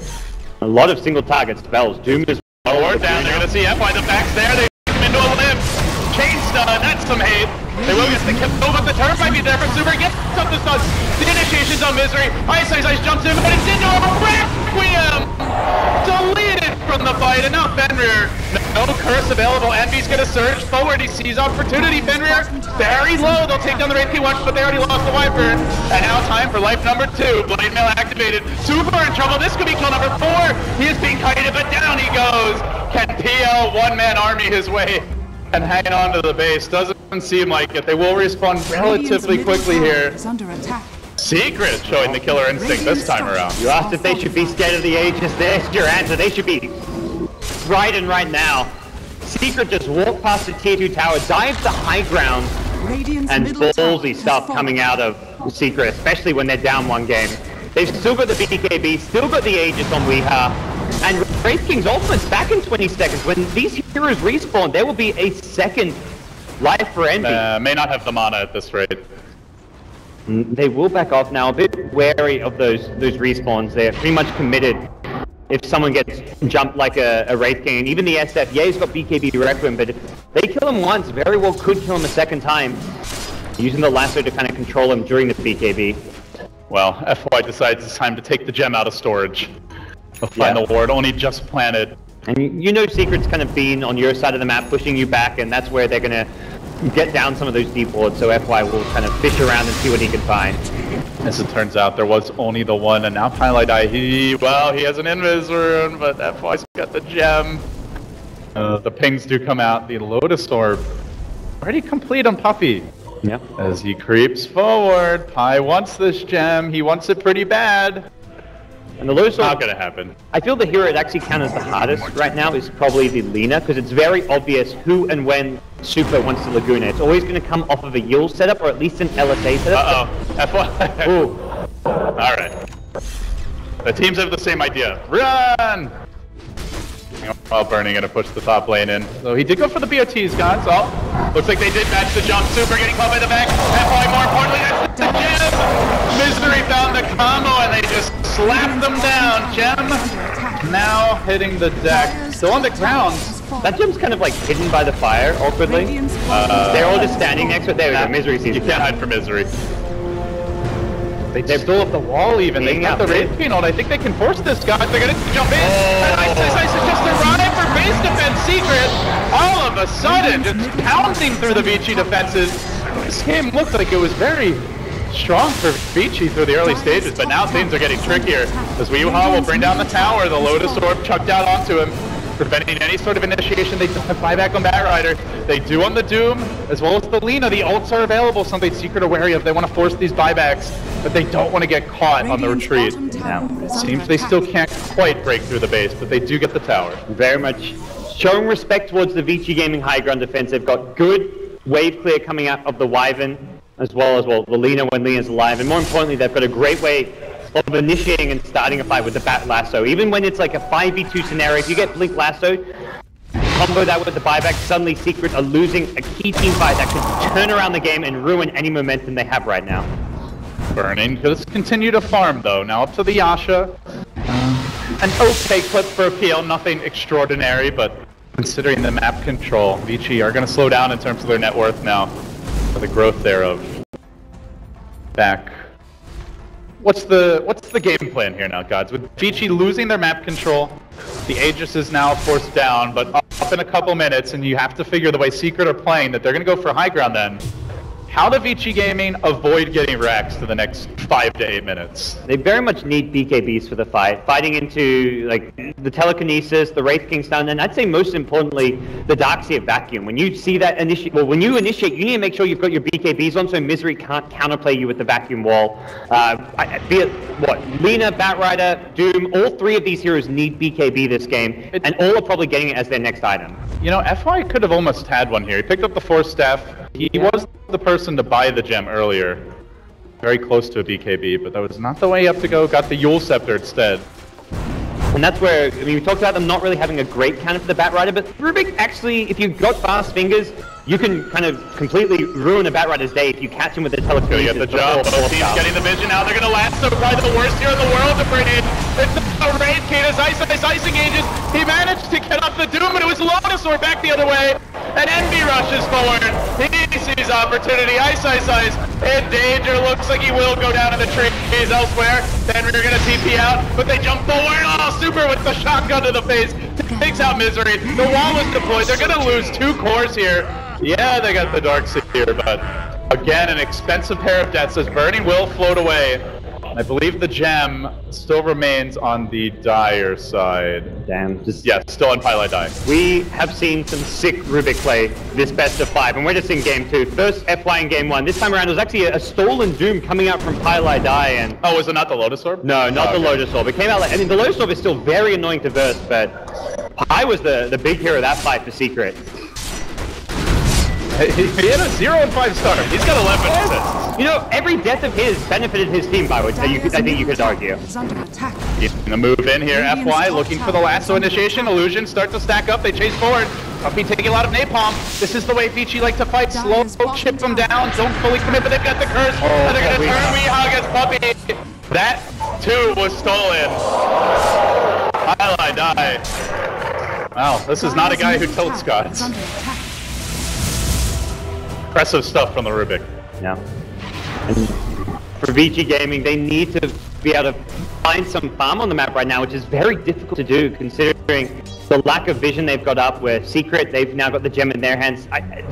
A lot of single target spells. Doom is... Oh, we're down. They're going to see FY. The back's there. They come into a limb. Chain stun. That's some hate. They will get the kill, but the turn might be there for Super. Gets up the stuns. The initiation's on Misery. Ice jumps in, but it's into a Requiem! Deleted from the fight, and now Fenrir. No curse available. Envy's gonna surge forward. He sees opportunity. Fenrir very low. They'll take down the Wraith King once, but they already lost the Wyvern. And now time for life number 2. Blade Mail activated. Super in trouble. This could be kill number 4. He is being kited, but down he goes. Can PL one-man army his way and hang on to the base? Doesn't seem like it. They will respawn relatively quickly here. Secret showing the killer instinct this time around. You asked if they should be scared of the Aegis. There's your answer. They should be frightened right now. Secret just walked past the tier 2 tower, dives the high ground, and ballsy stuff coming out of Secret, especially when they're down 1 game. They've still got the BKB, still got the Aegis on Weeha, and Wraith King's ultimate's back in 20 seconds. When these heroes respawn, there will be a second life for Envy. May not have the mana at this rate. They will back off now, a bit wary of those respawns. They're pretty much committed. If someone gets jumped like a Wraith King, and even the SF, yeah, he's got BKB Requiem, but if they kill him once, very well could kill him a second time, using the lasso to kind of control him during the BKB. Well, FY decides it's time to take the gem out of storage. The final ward only just planted. And you know Secret's kind of been on your side of the map, pushing you back, and that's where they're going to get down some of those deep wards, so FY will kind of fish around and see what he can find. As it turns out, there was only the one, and now Highlight Eye, he has an Invis rune, but FY's got the gem. The pings do come out, the Lotus Orb already complete on Puffy. Yeah. As he creeps forward, Pi wants this gem, he wants it pretty bad. And the Lotus Orb, not gonna happen. I feel the hero that actually counters the hardest right now is probably the Lina, because it's very obvious who and when Super wants to Laguna. It's always going to come off of a Yule setup, or at least an LSA setup. FY. Ooh. Alright. The teams have the same idea. Run! While Burning gonna push the top lane in. So he did go for the BOTs, guys. Oh, looks like they did match the jump. Super getting caught by the back. FY, more importantly, that's the gem! Misery found the combo and they just slapped them down. Gem now hitting the deck. Still on the ground. That gem's kind of like hidden by the fire, awkwardly. They're all just standing next to it. There we go, Misery sees You it. can't hide from Misery. They're still up the wall even. They got the Wraith King on. I think they can force this, guys. They're gonna jump in. And Ice just arrived for base defense Secret. All of a sudden, just pounding through the Vici defenses. This game looked like it was very strong for Vici through the early stages, but now things are getting trickier. As Weeha will bring down the tower, the Lotus Orb chucked out onto him, preventing any sort of initiation. They don't have buyback on Batrider. They do on the Doom, as well as the Lina. The ults are available, something Secret are wary of. They want to force these buybacks, but they don't want to get caught on the retreat. It seems they still can't quite break through the base, but they do get the tower. Very much showing respect towards the Vici Gaming high ground defense. They've got good wave clear coming out of the Wyvern, as well as, the Lina when Lina's alive. And more importantly, they've got a great way of initiating and starting a fight with the Bat Lasso. Even when it's like a 5v2 scenario, if you get Blink Lasso, combo that with the buyback, suddenly Secret are losing a key team fight that could turn around the game and ruin any momentum they have right now. Burning, just continue to farm though. Now up to the Yasha. An okay clip for a PL, nothing extraordinary, but considering the map control, Vici are going to slow down in terms of their net worth now, for the growth thereof. Back. What's the game plan here now, gods? With Vici losing their map control, the Aegis is now forced down, but up in a couple minutes, and you have to figure the way Secret are playing that they're going to go for high ground then. How do Vici Gaming avoid getting Rax to the next 5 to 8 minutes? They very much need BKBs for the fight. Fighting into like the Telekinesis, the Wraith King stun, and I'd say most importantly, the Darkseer Vacuum. When you see that when you initiate, you need to make sure you've got your BKBs on so Misery can't counterplay you with the Vacuum Wall. Be it Lina, Batrider, Doom, all 3 of these heroes need BKB this game, and all are probably getting it as their next item. You know, FY could have almost had one here. He picked up the Force Staff. He was the person to buy the gem earlier. Very close to a BKB, but that was not the way you have to go. Got the Yule Scepter instead. And that's where, I mean, we talked about them not really having a great counter for the Batrider, but Rubik actually, if you've got fast fingers, you can kind of completely ruin a Batrider's day if you catch him with the telekinesis. Go get the jump. Both teams getting the vision now. They're going to last. So probably the worst here in the world to bring in. It's a Wraith King as Ice engages. He managed to get up the Doom, but it was Lotusaur back the other way. And Envy rushes forward. He sees opportunity. Ice in danger. Looks like he will go down in the trees elsewhere. Then we're gonna TP out, but they jump forward. Oh, Super with the shotgun to the face. Takes out Misery. The wall is deployed. They're gonna lose 2 cores here. Yeah, they got the Dark Seer, but again, an expensive pair of deaths as Burning will float away. I believe the gem still remains on the Dire side. Damn. Yeah, still on Pylai Die. We have seen some sick Rubik play this best of 5, and we're just in game 2. First FY in game 1. This time around, it was actually a stolen Doom coming out from Pylai Die, and... Oh, was it not the Lotus Orb? No, not the Lotus Orb. It came out like... I mean, the Lotus Orb is still very annoying to burst, but Pi was the big hero of that fight for Secret. He had a 0 and 5 star. He's got 11 assists. You know, every death of his benefited his team, by which I think you could argue. He's gonna move in here. FY looking for the lasso initiation. Illusions start to stack up. They chase forward. Puppy taking a lot of napalm. This is the way Vici like to fight. Slow, chip them down. Don't fully commit, but they've got the curse. And they're gonna turn Weehawk as Puppy. That too was stolen. Pylai Die. Wow, this is not a guy who tilts Scots. Impressive stuff from the Rubik. Yeah. And for Vici Gaming, they need to be able to find some farm on the map right now, which is very difficult to do considering the lack of vision they've got up with Secret. They've now got the gem in their hands.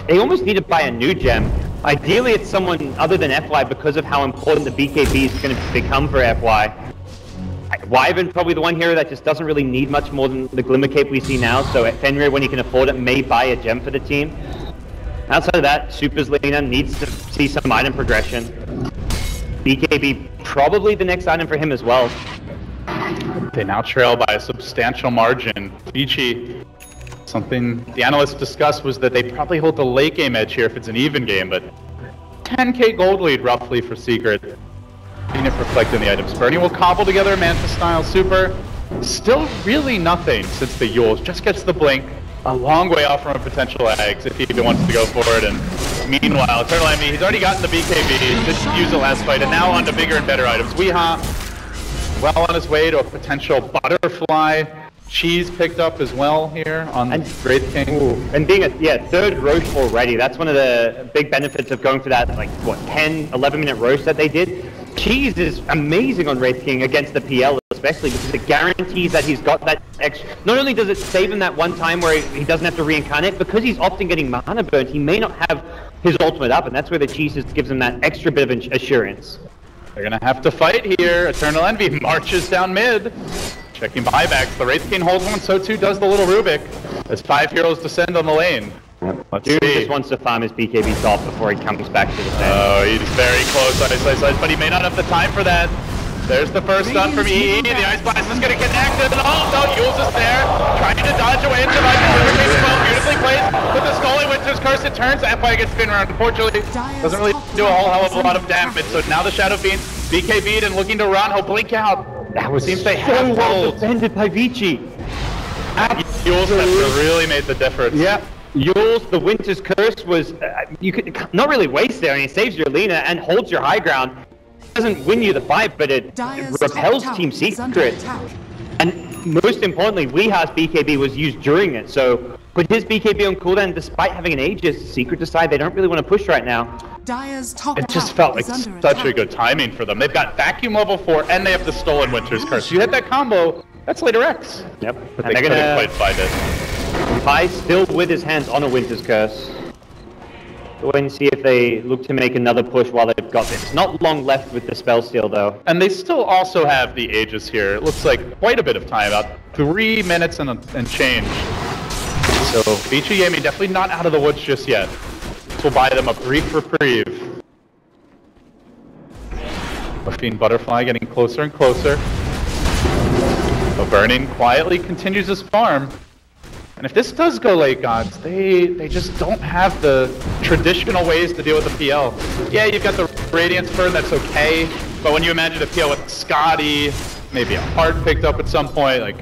They almost need to buy a new gem. Ideally, it's someone other than FY because of how important the BKB is going to become for FY. Wyvern probably the one hero that just doesn't really need much more than the Glimmer Cape we see now, so Fenrir, when he can afford it, may buy a gem for the team. Outside of that, Super's Lena needs to see some item progression. BKB probably the next item for him as well. They now trail by a substantial margin. Vici, something the analysts discussed was that they probably hold the late game edge here if it's an even game, but 10k gold lead roughly for Secret. Seeing it reflect in the items. Bernie will cobble together a Manta style super. Still really nothing since the Yules just gets the blink. A long way off from a potential eggs if he even wants to go for it. And meanwhile, Eternal Envy, he's already gotten the BKB, just used the last fight, and now on to bigger and better items. Weehaw, well on his way to a potential butterfly. Cheese picked up as well here on Wraith King. Ooh. And being a third roast already, that's one of the big benefits of going for that, like, what, 10, 11-minute roast that they did. Cheese is amazing on Wraith King against the PL, especially because it guarantees that he's got that extra. Not only does it save him that one time where he doesn't have to reincarnate, because he's often getting mana burnt, he may not have his ultimate up, and that's where the Cheese just gives him that extra bit of assurance. They're gonna have to fight here. Eternal Envy marches down mid. Checking buybacks. The Wraith King holds one, so too does the little Rubik. As 5 heroes descend on the lane. Let's see. Just wants to farm his BKB off before he comes back to the stand. Oh, he's very close, but he may not have the time for that. There's the first stun from EE. The Ice Blast is going to connect. And oh, no, Yules is there. Trying to dodge away and survive the Hurricane as well. Beautifully played. With the Scully Winter's Curse, it turns. FY gets spin around. Unfortunately, doesn't really do a whole hell of a lot of damage. So now the Shadow Fiend, BKB'd and looking to run. He'll blink out. That was seems they have so well defended by Vici. Yules have really made the difference. Yeah. Yules, the Winter's Curse was, you could not really waste there. I mean, it saves your Lena and holds your high ground. It doesn't win you the fight, but it repels Team Secret. And most importantly, Weeha's BKB was used during it. So put his BKB on cooldown, despite having an Aegis, Secret decide they don't really want to push right now. It just felt like such a good timing for them. They've got Vacuum level 4 and they have the stolen Winter's Curse. You hit that combo, that's later X. Yep. But they couldn't quite find it. Pi still with his hands on a Winter's Curse. Go ahead and see if they look to make another push while they've got this. Not long left with the spell steal though. And they still also have the Aegis here. It looks like quite a bit of time, about 3 minutes and change. So Vici Gaming definitely not out of the woods just yet. This will buy them a brief reprieve. Fiend Butterfly getting closer and closer. So Burning quietly continues his farm. And if this does go late, gods, they just don't have the traditional ways to deal with the PL. Yeah, you've got the Radiance Burn, that's okay. But when you imagine a PL with Scotty, maybe a Heart picked up at some point, like,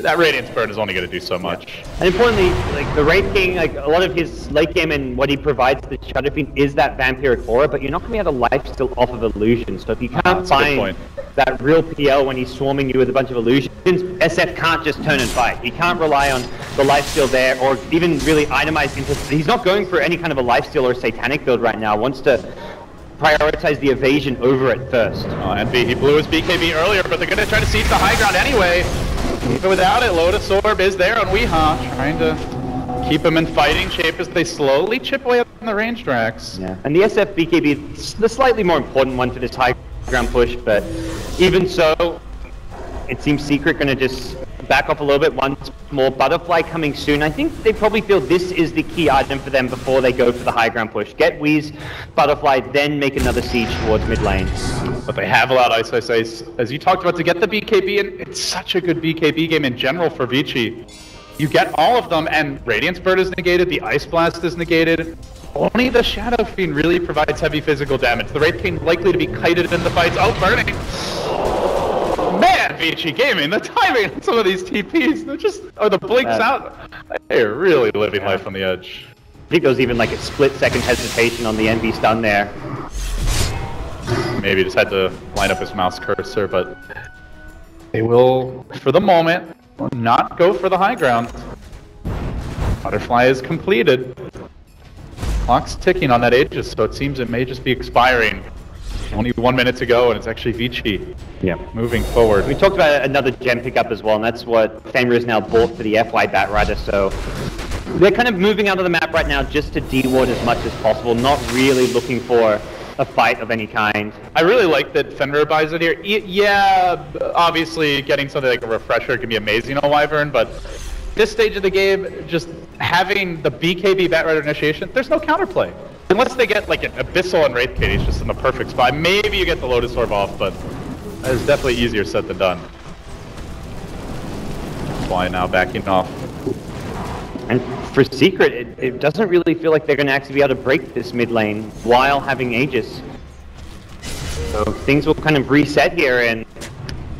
that Radiance Burn is only going to do so much. Yeah. And importantly, like, the Wraith King, like, a lot of his late game and what he provides to the Shadow Fiend is that Vampiric Aura, but you're not going to be able to life steal off of Illusion. So if you can't find that real PL when he's swarming you with a bunch of illusions. SF can't just turn and fight. He can't rely on the lifesteal there, or even really itemize into... He's not going for any kind of a lifesteal or a satanic build right now. Wants to prioritize the evasion over it first. And he blew his BKB earlier, but they're going to try to seize the high ground anyway. Even without it, Lotus Orb is there on Weehaw, trying to keep him in fighting shape as they slowly chip away on the range Drax. Yeah. And the SF BKB is the slightly more important one for this high ground push, but even so, it seems Secret going to just back off a little bit once more. Butterfly coming soon. I think they probably feel this is the key item for them before they go for the high ground push. Get Wheeze, Butterfly, then make another siege towards mid lane. But they have allowed Ice, as you talked about, to get the BKB, and it's such a good BKB game in general for Vici. You get all of them, and Radiance Bird is negated, the Ice Blast is negated. Only the Shadow Fiend really provides heavy physical damage. The Wraith King likely to be kited in the fights. Oh, burning! Man, Vici Gaming, the timing on some of these TPs, they're just, or the blinks out, they're really living life on the edge. I think there was even like a split-second hesitation on the NV stun there. Maybe just had to line up his mouse cursor, but they will, for the moment, not go for the high ground. Butterfly is completed. Clock's ticking on that Aegis, so it seems it may just be expiring. Only 1 minute to go, and it's actually Vici moving forward. We talked about another gem pickup as well, and that's what Fenrir has now bought for the FY Batrider, so they're kind of moving out of the map right now just to de-ward as much as possible, not really looking for a fight of any kind. I really like that Fenrir buys it here. Yeah, obviously getting something like a refresher can be amazing on Wyvern, but this stage of the game, just having the BKB Batrider initiation, there's no counterplay. Unless they get like an Abyssal and Wraith Kitty's just in the perfect spot. Maybe you get the Lotus Orb off, but that is definitely easier said than done. Fly now backing off. And for Secret, it doesn't really feel like they're going to actually be able to break this mid lane while having Aegis. So things will kind of reset here, and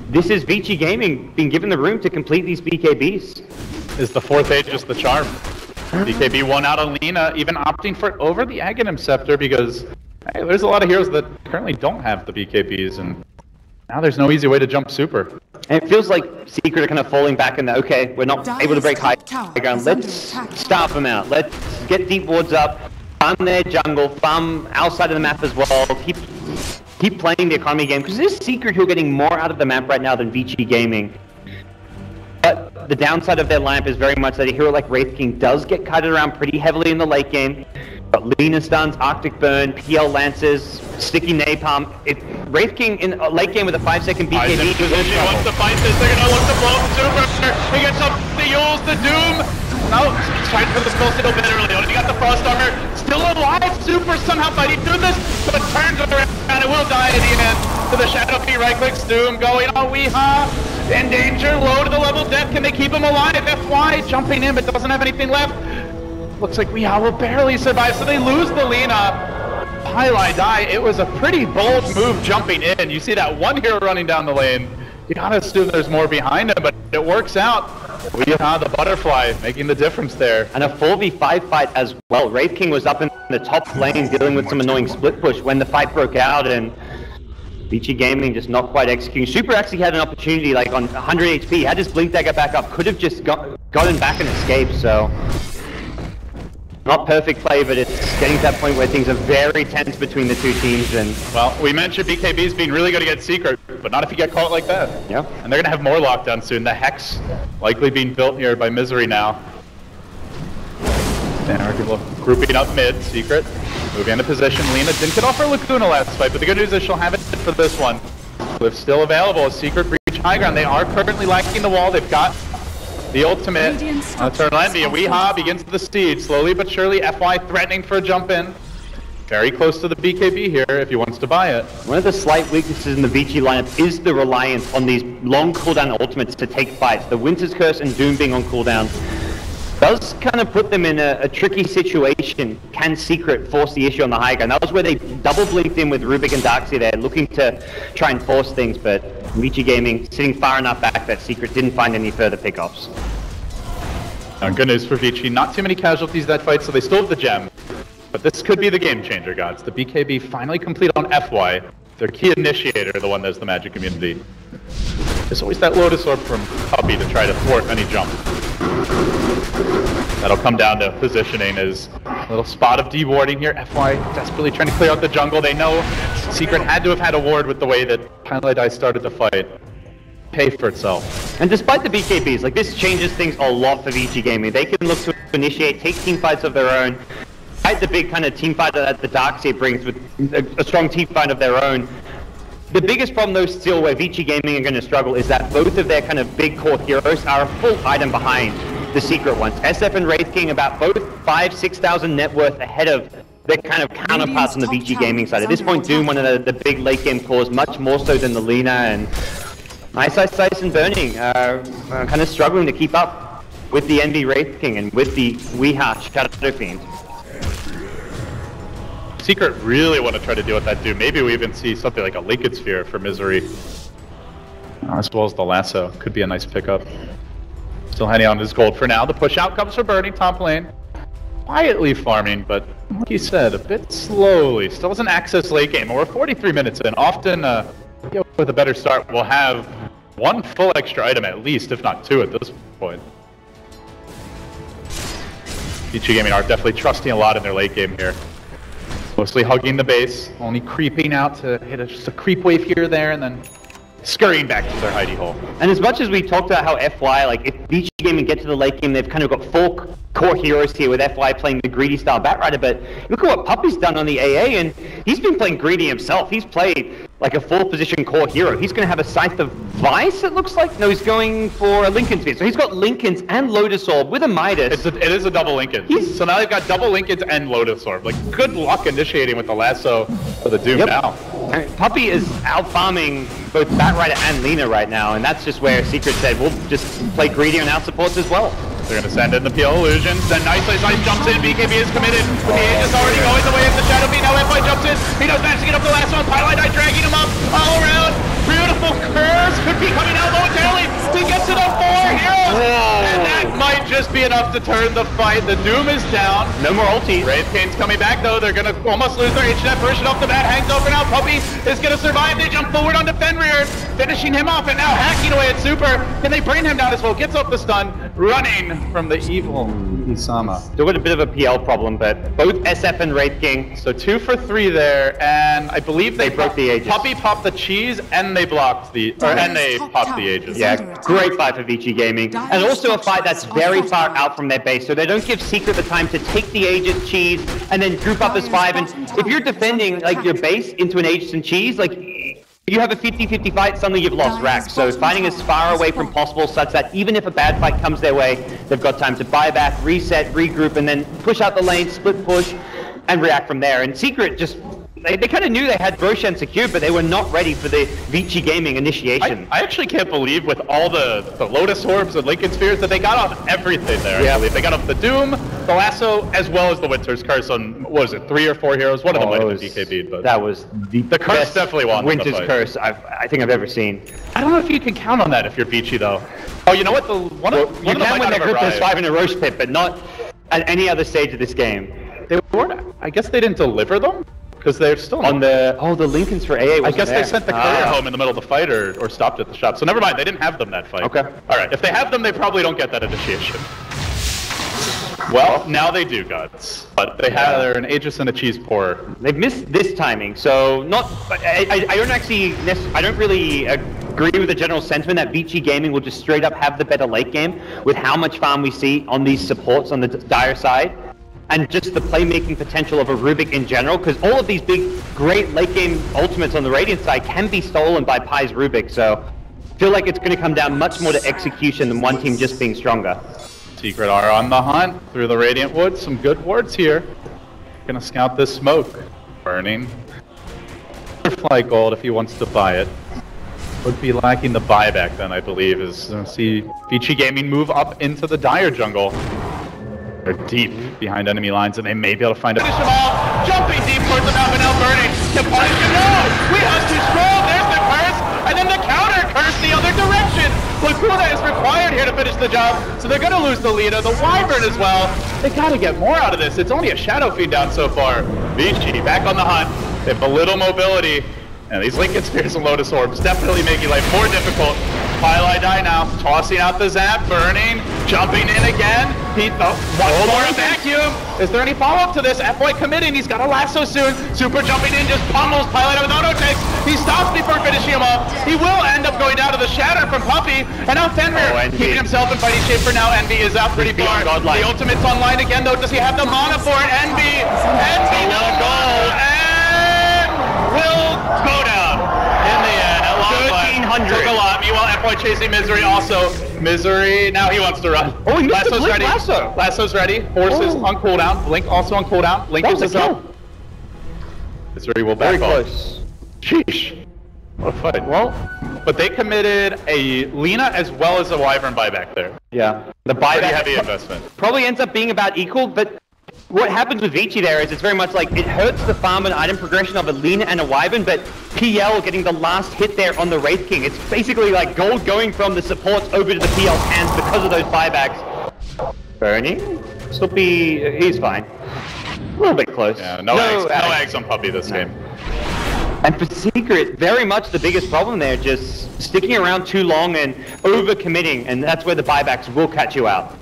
this is Vici Gaming being given the room to complete these BKBs. Is the fourth Aegis the charm? BKB won out on Lina, even opting for it over the Aghanim Scepter because hey, there's a lot of heroes that currently don't have the BKBs, and now there's no easy way to jump super. And it feels like Secret are kind of falling back in that, okay, we're not able to break high ground, let's starve them out, let's get deep wards up, farm their jungle, farm outside of the map as well, keep playing the economy game, because this is Secret who are getting more out of the map right now than Vici Gaming. But the downside of their lineup is very much that a hero like Wraith King does get kited around pretty heavily in the late game. But Lina stuns, Arctic Burn, PL Lances, Sticky Napalm. Wraith King in a late game with a 5-second BKB. He wants to fight this, they're gonna look to blow the super. He gets up the Yules, the Doom. No, he's trying for the spell still bit early on. He got the Frost Armor. Still alive, Super somehow fighting through this, but turns around and it will die at the end. To the Shadow Fiend, right clicks, Doom going on Weehaw. In danger, low to the level death. Can they keep him alive? FY jumping in, but doesn't have anything left. Looks like Weehaw will barely survive, so they lose the Lina. Highlight die. It was a pretty bold move jumping in. You see that one hero running down the lane. You gotta assume there's more behind him, but it works out. Weehaw, the Butterfly, making the difference there. And a 4v5 fight as well. Wraith King was up in the top lane dealing with some annoying split push when the fight broke out, and Vici Gaming just not quite executing. Super actually had an opportunity, like on 100 HP, had his Blink Dagger back up, could have just gotten back and escaped, so not perfect play, but it's getting to that point where things are very tense between the two teams. And well, we mentioned BKB's being really good against Secret, but not if you get caught like that. Yeah. And they're gonna have more lockdown soon. The Hex likely being built here by Misery now. They're grouping up mid, Secret. Moving into position. Lina didn't get off her Lacuna last fight, but the good news is she'll have it for this one. Cliff's still available as Secret reach high ground. They are currently lacking the wall. They've got the ultimate. Eternal Envy. Weehaw begins the siege. Slowly but surely, FY threatening for a jump in. Very close to the BKB here if he wants to buy it. One of the slight weaknesses in the Vici lineup is the reliance on these long cooldown ultimates to take fights. The Winter's Curse and Doom being on cooldown does kind of put them in a tricky situation. Can Secret force the issue on the high ground? That was where they double blinked in with Rubik and Darkseid there, looking to try and force things, but Vici Gaming sitting far enough back that Secret didn't find any further pickoffs. Good news for Vici, not too many casualties that fight, so they still have the gem. But this could be the game changer, gods. The BKB finally complete on FY. their key initiator, the one that's the magic immunity. There's always that Lotus Orb from Puppy to try to thwart any jump. That'll come down to positioning as a little spot of de-warding here. FY desperately trying to clear out the jungle. They know Secret had to have had a ward with the way that Highlight Eye started the fight. Pay for itself. And despite the BKBs, like this changes things a lot for Vici Gaming. They can look to initiate, take team fights of their own. Despite the big kind of team fight that the Darkseer brings with a strong team fight of their own. The biggest problem though still where Vici Gaming are going to struggle is that both of their kind of big core heroes are a full item behind the Secret ones. SF and Wraith King about both 5,000-6,000 net worth ahead of their kind of counterparts on the Vici Gaming side. At this point, Doom, one of the big late game cores, much more so than the Lina, and Ice and Burning kind of struggling to keep up with the Envy Wraith King and with the Weeha Shadow Fiend. Secret really want to try to deal with that Doom. Maybe we even see something like a Liquid Sphere for Misery. As well as the Lasso. Could be a nice pickup. Still heading on his gold for now. The push out comes for Burning, top lane. Quietly farming, but like you said, a bit slowly. Still doesn't access late game. We're 43 minutes in. Often, with a better start, we'll have one full extra item at least, if not two at this point. Vici Gaming are definitely trusting a lot in their late game here. Mostly hugging the base, only creeping out to hit just a creep wave here or there, and then scurrying back to their hidey hole. And as much as we talked about how FY, like if Vici Gaming get to the late game, they've kind of got four core heroes here with FY playing the greedy style Batrider, but look at what Puppy's done on the AA, and he's been playing greedy himself. He's played like a 4th position core hero. He's going to have a Scythe of Vice, it looks like. No, he's going for a Lincoln Sphere. So he's got Lincolns and Lotus Orb with a Midas. It is a double Lincoln. So now they've got double Lincolns and Lotus Orb. Like, good luck initiating with the Lasso for the Doom now. I mean, Puppy is out farming both Batrider and Lina right now, and that's just where Secret said, we'll just play greedy on our supports as well. They're going to send in the PL Illusions, then nicely Slice jumps in, BKB is committed. The Aegis already going the way of the Shadow Fiend, now FY jumps in, he knows managed to get up the last one, Highlight Eye dragging him up, all around. Beautiful curse, could be coming out momentarily, he gets it up 4 heroes, and that might just be enough to turn the fight. The Doom is down. No more ulti. Wraith King's coming back though, they're going to almost lose their HNF version off the bat, hangs over now, Puppy is going to survive, they jump forward onto Fenrir, finishing him off, and now hacking away at Super. Can they bring him down as well? Gets off the stun, running from the evil Isama. Still got a bit of a PL problem, but both SF and Wraith King. So 2 for 3 there, and I believe they broke the Aegis. Puppy popped the cheese, and they blocked the, and they popped the Aegis. Yeah, great fight for Vici Gaming, and also a fight that's very far out from their base, so they don't give Secret the time to take the Aegis cheese and then group up as 5. And if you're defending like your base into an Aegis and cheese, like you have a 50-50 fight, suddenly you've lost rack. So fighting as far away from possible such that even if a bad fight comes their way, they've got time to buy back, reset, regroup, and then push out the lane, split push, and react from there. And Secret just, they kind of knew they had Roshan secured, but they were not ready for the Vici Gaming initiation. I actually can't believe with all the Lotus Orbs and Lincoln Spheres that they got off everything there. Yeah. I believe they got off the Doom, the Lasso, as well as the Winter's Curse on, what was it, 3 or 4 heroes? One of them might have been DKB'd, but that was the Curse definitely won Winter's the fight. Curse I think I've ever seen. I don't know if you can count on that if you're Vici though. Oh, you know what? One of them You can might when not they're have grouped as arrived. 5 in a Roche pit, but not at any other stage of this game. They weren't. I guess they didn't deliver them because they're still On the Lincolns for AA. I guess there. they sent the courier home in the middle of the fight or stopped at the shop. So never mind, they didn't have them that fight. Okay. All right, if they have them, they probably don't get that initiation. Well, now they do, Guts. But they're an Aegis and a cheese pourer. They've missed this timing, so I don't really agree with the general sentiment that Vici Gaming will just straight up have the better late game with how much farm we see on these supports on the Dire side. And just the playmaking potential of a Rubik in general, because all of these big, great late-game ultimates on the Radiant side can be stolen by Pai's Rubik, so I feel like it's going to come down much more to execution than one team just being stronger. Secret are on the hunt through the Radiant Woods. Some good wards here. Gonna scout this smoke. Burning. Butterfly gold if he wants to buy it. Would be lacking the buyback then, I believe, is see Vici Gaming move up into the Dire jungle. They're deep behind enemy lines, and they may be able to find a finish them all. Jumping deep towards the map and now Burning. Can punish him? No! We have too strong! There's the curse! And then the counter curse the other direction! Lacuna is required here to finish the job, so they're gonna lose the Lina, the Wyvern as well. They gotta get more out of this. It's only a Shadow Fiend down so far. Vici back on the hunt. They have a little mobility. And these Lincoln Spears and Lotus Orbs definitely making life more difficult. Twilight Die now, tossing out the zap, burning, jumping in again. One more vacuum. Is there any follow-up to this? FY committing, he's got a lasso soon. Super jumping in, just pummels Twilight with auto takes. He stops before finishing him up. He will end up going down to the shatter from Puppy. And now Fenrir keeping himself in fighting shape for now. Envy is out pretty far. The ultimate's online again though. Does he have the mana for it? Envy no goal. And will go down in the end. 1300. Took a lot. Meanwhile, FY chasing Misery also. Misery, now he wants to run. Oh, he missed the Blink ready. Lasso. Lasso's ready. Force is on cooldown. Blink also on cooldown. Blink is up. Misery will back off. Very close. Sheesh. What a fight. Well, but they committed a Lina as well as a Wyvern buyback there. Yeah. The buyback. Pretty heavy investment. Probably ends up being about equal, but what happens with Vici there is it's very much like it hurts the farm and item progression of a Lina and a Wyvern, but PL getting the last hit there on the Wraith King. It's basically like gold going from the supports over to the PL's hands because of those buybacks. Burning? He's fine. A little bit close. Yeah, no eggs on Puppy this game. And for Secret, very much the biggest problem there, just sticking around too long and over-committing, and that's where the buybacks will catch you out.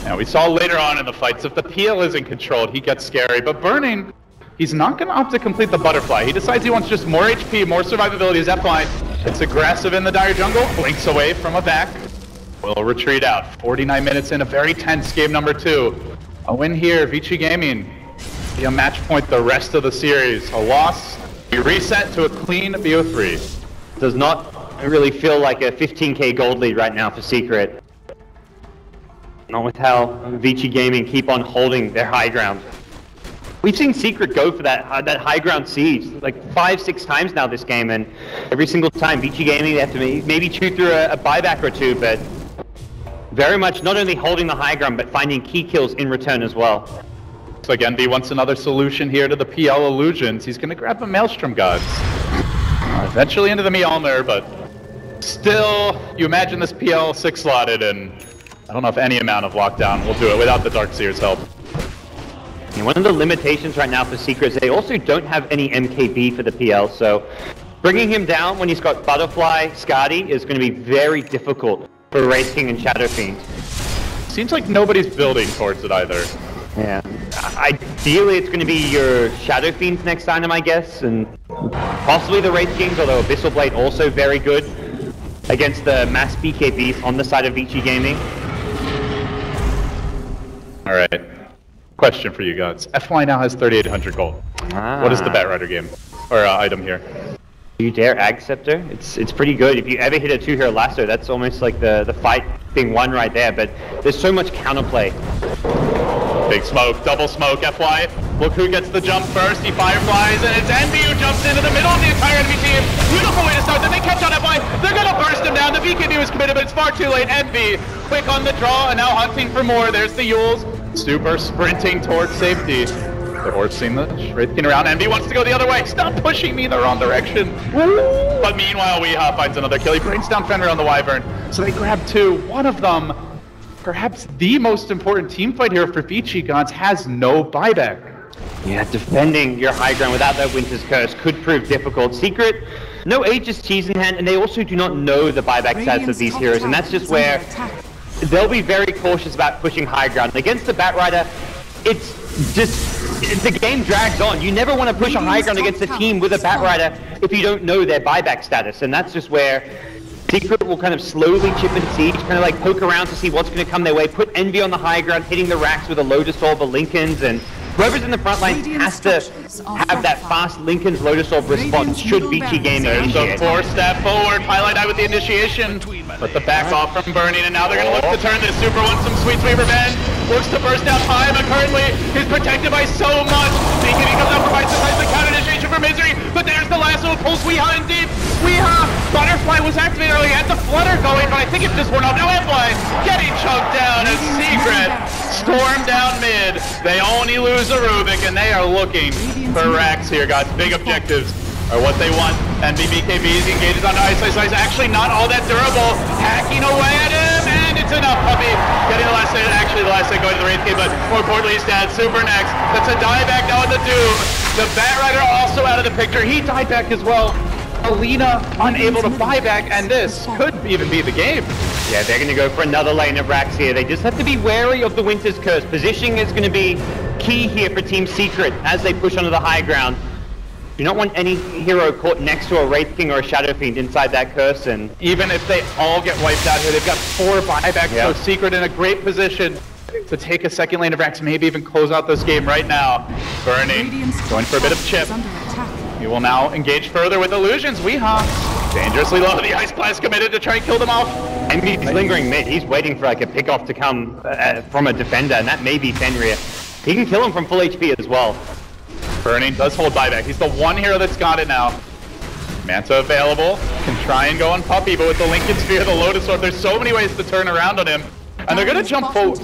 Now, we saw later on in the fights, if the PL isn't controlled, he gets scary. But Burning, he's not going to opt to complete the Butterfly. He decides he wants just more HP, more survivability. Zepline, it's aggressive in the dire jungle, blinks away from a back. Will retreat out. 49 minutes in, a very tense game number 2. A win here, Vici Gaming. Be a match point the rest of the series. A loss, we reset to a clean BO3. Does not really feel like a 15k gold lead right now for Secret. Not with how Vici Gaming keep on holding their high ground. We've seen Secret go for that high ground siege like 5-6 times now this game, and every single time Vici Gaming they have to maybe chew through a buyback or two, but very much not only holding the high ground but finding key kills in return as well. So again, Envy wants another solution here to the PL illusions. He's going to grab the Maelstrom Gods. Eventually into the Mjolnir, but still, you imagine this PL 6-slotted, and I don't know if any amount of lockdown will do it without the Darkseer's help. And one of the limitations right now for Secret is they also don't have any MKB for the PL, so bringing him down when he's got Butterfly, Skadi is going to be very difficult for Wraith King and Shadow Fiend. Seems like nobody's building towards it either. Yeah. Ideally, it's going to be your Shadow Fiends next item, I guess, and possibly the Wraith Kings, although Abyssal Blade also very good against the mass BKBs on the side of Vici Gaming. Alright. Question for you guys. FY now has 3,800 gold. What is the Batrider game? Or item here? Do you dare Ag Scepter? It's pretty good. If you ever hit a 2-hero lasso, that's almost like the fight being won right there, but there's so much counterplay. Big smoke, double smoke, FY. Look who gets the jump first. He fireflies, and it's Envy who jumps into the middle of the entire enemy team. Beautiful way to start. Then they catch on FY. They're gonna burst him down. The BKB was committed, but it's far too late. Envy, quick on the draw, and now hunting for more. There's the Yules. Super sprinting towards safety. They're horsing the Wraith King around. Envy wants to go the other way. Stop pushing me the wrong direction. Woo! But meanwhile, Weehaw finds another kill. He brings down Fenrir on the Wyvern. So they grab 2. One of them, perhaps the most important team fight here for Vici Gods, has no buyback. Yeah, defending your high ground without that Winter's Curse could prove difficult. Secret, no Aegis Cheese in hand, and they also do not know the buyback stats of these heroes, and that's just where they'll be very cautious about pushing high ground. Against the Batrider, the game drags on. You never want to push a high ground against a team with a Batrider if you don't know their buyback status, and that's just where Secret will kind of slowly chip and siege, kind of like poke around to see what's going to come their way, put Envy on the high ground, hitting the racks with a Lotus Orb, the Lincolns, and whoever's in the front line has to have that fast Lincoln's Lotus Orb response should Vici Gaming initiate. So 4-step forward, Highlight Eye with the initiation, but the back off from Burning, and now they're going to look to turn this. Super wants some sweet revenge, looks to burst out high, but currently he's protected by so much. BKB comes up, provides the counter initiation for Misery, but there's the lasso, pulls Weehaw in deep. Weehaw, Butterfly was activated early, had the Flutter going, but I think it just went off. Now FY getting chunked down as Secret storm down mid. They only lose a Rubik, and they are looking for racks here, guys. Big objectives are what they want. And BKBs engages on Ice. Actually not all that durable. Hacking away at him, and it's enough, Puppy. Getting the last hit, actually the last hit going to the Wraith King, but more importantly, he's dead. Super next. That's a dieback now in the Doom. The Batrider also out of the picture. He died back as well. Alina unable to buy back, and this could even be the game. Yeah, they're going to go for another lane of racks here. They just have to be wary of the Winter's Curse. Positioning is going to be key here for Team Secret as they push onto the high ground. You don't want any hero caught next to a Wraith King or a Shadow Fiend inside that curse, and even if they all get wiped out here, they've got 4 buybacks, so Secret in a great position to take a second lane of racks, maybe even close out this game right now. Burning, going for a bit of chip. He will now engage further with illusions. Weehaw, dangerously low. The Ice Blast committed to try and kill them off. And he's lingering mid. He's waiting for like a pickoff to come from a defender, and that may be Fenrir. He can kill him from full HP as well. Burning does hold buyback. He's the one hero that's got it now. Manta available. Can try and go on Puppy, but with the Lincoln Sphere, the Lotus Orb, there's so many ways to turn around on him. And they're going to jump forward.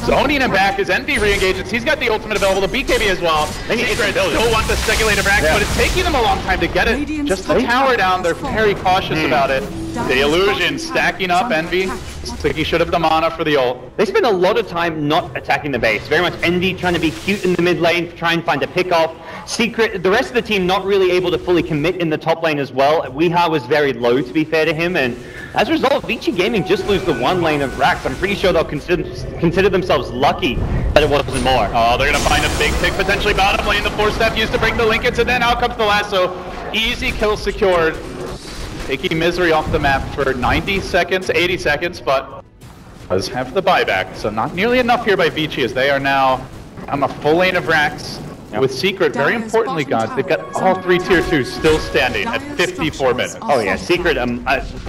Zoning him back as Envy re-engages. He's got the ultimate available to BKB as well. Secret still want the second lane of racks, but it's taking them a long time to get it. Just the tower down, they're very cautious about it. The illusion stacking up, Envy. Looks like he should have the mana for the ult. They spend a lot of time not attacking the base. Very much Envy trying to be cute in the mid lane, try and find a pick-off. Secret, the rest of the team not really able to fully commit in the top lane as well. Weehaw was very low, to be fair to him, and as a result, Vici Gaming just lose the one lane of racks. I'm pretty sure they'll consider themselves lucky that it wasn't more. Oh, they're going to find a big pick, potentially bottom lane. The 4-step used to bring the Lincolns, and then out comes the lasso. Easy kill secured. Taking Misery off the map for 90 seconds, 80 seconds, but does have the buyback. So not nearly enough here by Vici, as they are now on a full lane of racks. With Secret, very importantly, guys, they've got all 3 tier 2s still standing at 54 minutes. Oh yeah, Secret, to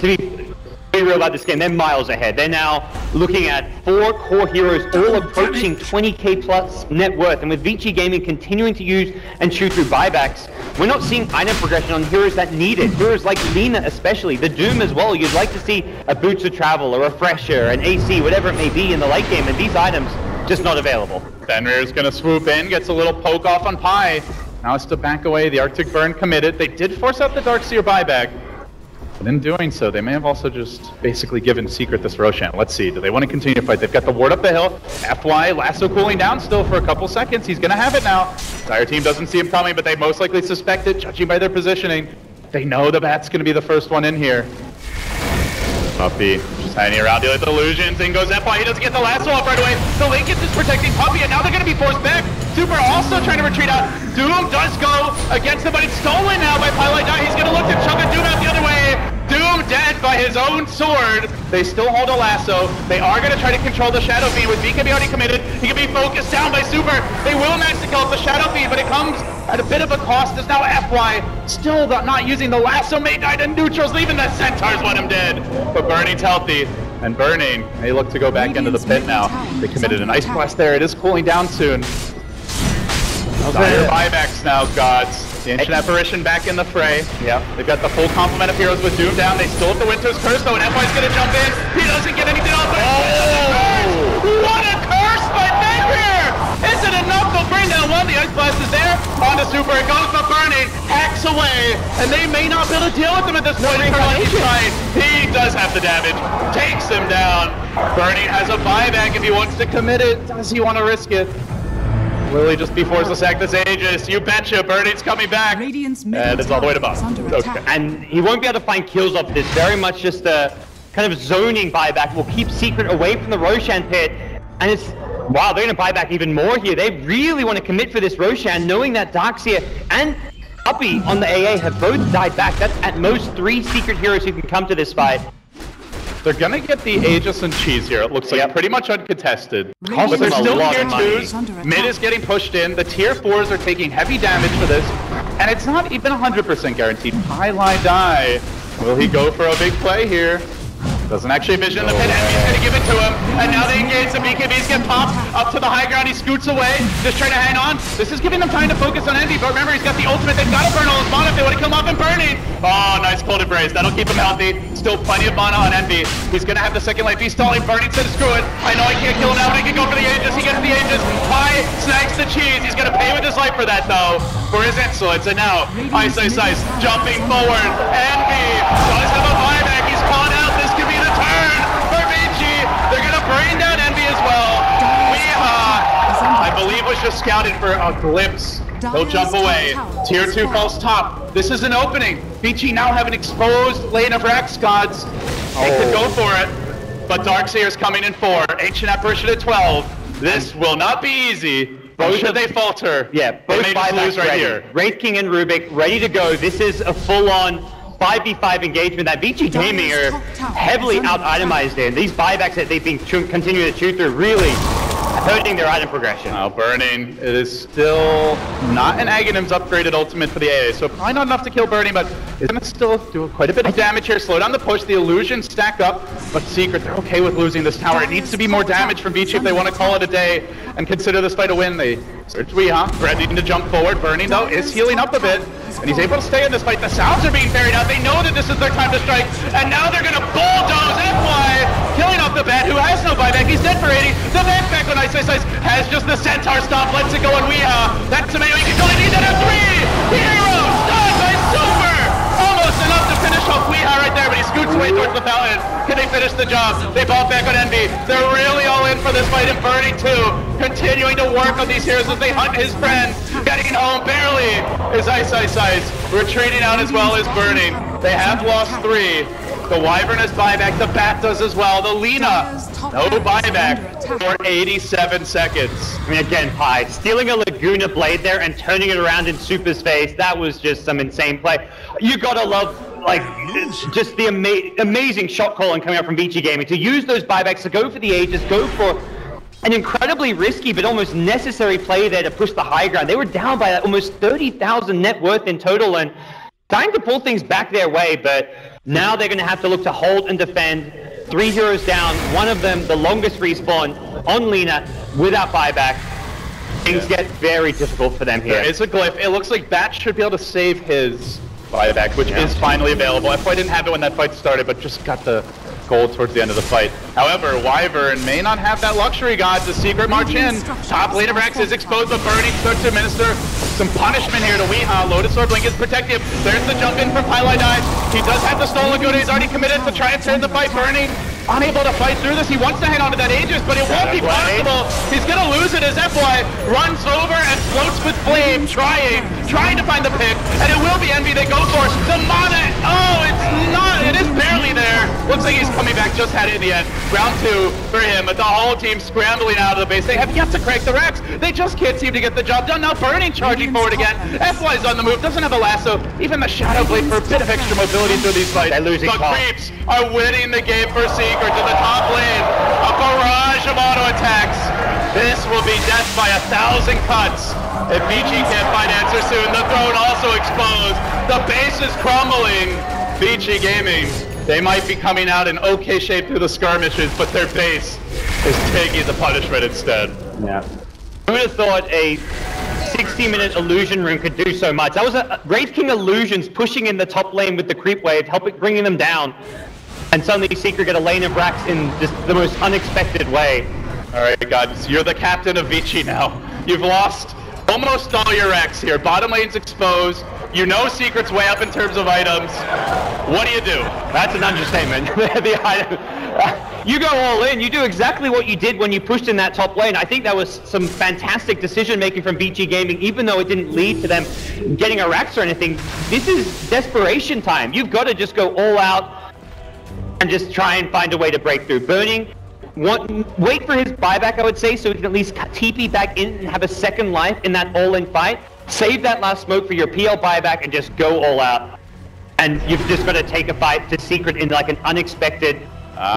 be real about this game, they're miles ahead. They're now looking at 4 core heroes all approaching 20k plus net worth, and with Vici Gaming continuing to use and shoot through buybacks, we're not seeing item progression on heroes that need it. Heroes like Lina especially, the Doom as well. You'd like to see a Boots of Travel, a Refresher, an AC, whatever it may be in the late game, and these items just not available. Fenrir's gonna swoop in, gets a little poke off on Pi. Now it's to back away, the Arctic Burn committed. They did force out the Darkseer buyback, but in doing so, they may have also just basically given Secret this Roshan. Let's see, do they want to continue to fight? They've got the ward up the hill. FY, Lasso cooling down still for a couple seconds. He's gonna have it now. Entire team doesn't see him coming, but they most likely suspect it, judging by their positioning. They know the Bat's gonna be the first one in here. Puppy just hanging around dealing with illusions, and goes FY. He doesn't get the lasso off right away. The Lincoln is protecting Puppy, and now they're going to be forced back. Super also trying to retreat out. Doom does go against him, but it's stolen now by Pylite. He's going to look to chunk a Doom out the other way. Doom dead by his own sword. They still hold a lasso. They are going to try to control the Shadow Fiend with BKB already committed. He can be focused down by Super. They will manage to kill the Shadow Fiend, but it comes at a bit of a cost. There's now FY still not using the lasso. May die to neutrals, leaving the Centaurs when him dead. But Burning's healthy, and Burning may look to go back into the pit now. They committed an Ice Blast there. It is cooling down soon. Dire buybacks now, gods. The Ancient Apparition back in the fray. Yeah. They've got the full complement of heroes with Doom down. They still have the Winter's Curse though, and FY's gonna jump in. He doesn't get anything off, but what a curse by Fenrir! Isn't enough? They'll bring down one. The Ice Blast is there. On to Super. It goes for Burning. Hacks away. And they may not be able to deal with him at this point. He's trying. He does have the damage. Takes him down. Burning has a buyback if he wants to commit it. Does he want to risk it? Will he just be forced to sack this Aegis? You betcha, Burning's coming back. And it's all the way to bottom. Okay. And he won't be able to find kills off this. Very much just a kind of zoning buyback will keep Secret away from the Roshan pit. And it's, wow, they're going to buy back even more here. They really want to commit for this Roshan, knowing that Darkseer and Puppy on the AA have both died back. That's at most 3 Secret heroes who can come to this fight. They're gonna get the Aegis and Cheese here. It looks like pretty much uncontested. But they're still tier 2s. Mid is getting pushed in. The tier 4s are taking heavy damage for this. And it's not even 100% guaranteed. Highlight die. Will he go for a big play here? Doesn't actually vision the pit. Envy's gonna give it to him. And now they engage. The BKBs get popped up to the high ground. He scoots away, just trying to hang on. This is giving them time to focus on Envy. But remember, he's got the ultimate. They've got to burn all his mana if they want to kill him off and Burning. Oh, nice cold embrace. That'll keep him healthy. Still plenty of mana on Envy. He's gonna have the second life. He's stalling. Burning said screw it. I know I can't kill him now, but he can go for the Aegis. He gets the Aegis. Pi snags the Cheese. He's gonna pay with his life for that though, for his insolence. And now, Ice jumping forward. Envy does have a buyback. He's caught out. This could be the turn for Vici. spraying down Envy as well. I believe was just scouted for a glimpse. He'll jump away. Tier 2 falls top. This is an opening. Vici now have an exposed lane of Rax gods. They could go for it, but Darkseer's coming in 4. Ancient Apparition at 12. This will not be easy. Both should they falter? Yeah, both they may just lose right here. Wraith King and Rubik ready to go. This is a full-on 5v5 engagement that Vici Gaming are heavily out-itemized in. These buybacks that they've been continuing to chew through really hurting their item progression. Now Burning, it is still not an Aghanim's upgraded ultimate for the AA, so probably not enough to kill Burning, but it's gonna still do quite a bit of damage here. Slow down the push, the illusions stack up, but Secret, they're okay with losing this tower. It needs to be more damage from Vici if they want to call it a day and consider this fight a win. They search Weeha, Brad needing to jump forward. Burning though is healing up a bit, and he's able to stay in this fight. The sounds are being buried out. They know that this is their time to strike, and now they're gonna bulldoze FY, killing off the bat who has no buyback. He's dead for 80. The Vamp back on Ice has just the Centaur stomp, lets it go on Weeha. That's Tomato, he can only need that at 3! Hero stunned by Super! Almost enough to finish off Weeha right there, but he scoots away towards the fountain. Can they finish the job? They bought back on Envy. They're really all in for this fight, and Burning too, continuing to work on these heroes as they hunt his friend. Getting home barely is Ice, retreating out as well as Burning. They have lost 3. The Wyvern has buyback, the Bat does as well. The Lina, no buyback for 87 seconds. I mean, again, Pi, stealing a Laguna Blade there and turning it around in Super's face, that was just some insane play. You gotta love, like, just the amazing shot calling coming out from Vici Gaming. To use those buybacks, to go for the Aegis, go for an incredibly risky but almost necessary play there to push the high ground. They were down by almost 30,000 net worth in total and trying to pull things back their way, but now they're going to have to look to hold and defend. 3 heroes down, one of them the longest respawn on Lina without buyback. Things get very difficult for them here. There is a glyph. It looks like Bat should be able to save his buyback, which is finally available. FY didn't have it when that fight started, but just got the gold towards the end of the fight. However, Wyvern may not have that luxury, guys. The Secret march in. Top lane of Rex is exposed, but Burning starts to administer some punishment here to Weeha. Lotus Sword Blink is protective. There's the jump in from Highlight Eye. He does have the Stolen Laguna. He's already committed to try and turn the fight. Burning unable to fight through this. He wants to hang on to that Aegis, but it won't be possible. He's gonna lose it as FY runs over and floats with Flame, trying to find the pick, and it will be Envy they go for. The mana, it's not, it is barely there. Looks like he's coming back, just had it in the end. Round 2 for him, but the whole team scrambling out of the base. They have yet to crank the Rex. They just can't seem to get the job done. Now Burning charging forward again. FY's on the move, doesn't have a lasso, even the Shadow Blade for a bit of extra mobility through these fights. They're losing the Creeps are winning the game for Secret to the top lane. A barrage of auto attacks. This will be death by 1,000 cuts. If Vici can't find answer soon, the throne also exposed. The base is crumbling. Vici Gaming, they might be coming out in okay shape through the skirmishes, but their base is taking the punishment instead. Yeah. Who would have thought a 60-minute illusion room could do so much? That was a Wraith King illusions pushing in the top lane with the creep wave, bringing them down. And suddenly Secret get a lane of Rax in just the most unexpected way. Alright guys, you're the captain of Vici now. You've lost almost all your Rax here. Bottom lane's exposed. You know Secret's way up in terms of items. What do you do? That's an understatement. You go all in. You do exactly what you did when you pushed in that top lane. I think that was some fantastic decision making from Vici Gaming, even though it didn't lead to them getting a Rax or anything. This is desperation time. You've got to just go all out and just try and find a way to break through. Burning, wait for his buyback, I would say, so he can at least TP back in and have a second life in that all-in fight. Save that last smoke for your PL buyback and just go all out. And you've just got to take a fight to Secret in like an unexpected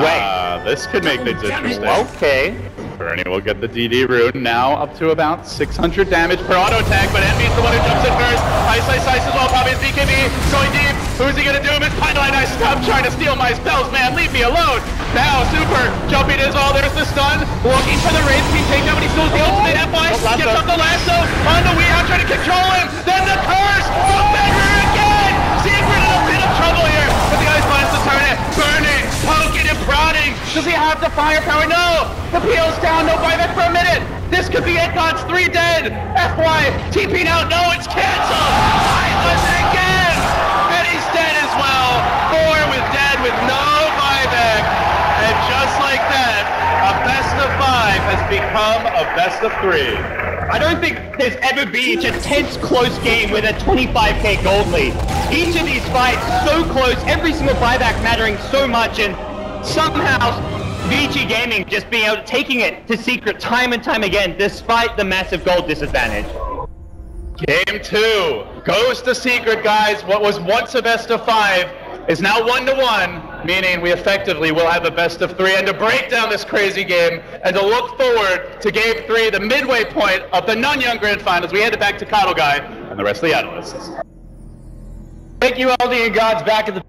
way. This could make things interesting. Okay. Bernie will get the DD rune, now up to about 600 damage per auto attack, but Envy's the one who jumps in first. Ice as well, probably his BKB, going deep. Who's he gonna do? Miss Pineline, I stop trying to steal my spells, man, leave me alone. Now, Super, jumping as well, there's the stun, looking for the Wraith King takedown, but he steals the ultimate FY, gets up the lasso, on the Weeha, trying to control him, then the curse, from Bedroom again! Secret in a bit of trouble here, but the Ice wants to turn it, Burning, poking and prodding. Does he have the firepower? No! The PL's down, no buyback for a minute! This could be it, God's 3 dead! FY, TP'ing out, no, it's canceled! Mindless again! And he's dead as well! 4 with dead with no buyback! And just like that, best of 3. I don't think there's ever been such a tense, close game with a 25k gold lead. Each of these fights so close, every single buyback mattering so much, and somehow Vici Gaming just being able to taking it to Secret time and time again, despite the massive gold disadvantage. Game 2 goes to Secret, guys. What was once a best of 5 is now 1-1, meaning we effectively will have a best of 3. And to break down this crazy game and to look forward to Game 3, the midway point of the Nanyang Grand Finals, we head back to Kado Guy and the rest of the analysts. Thank you, LD and Gods, back at the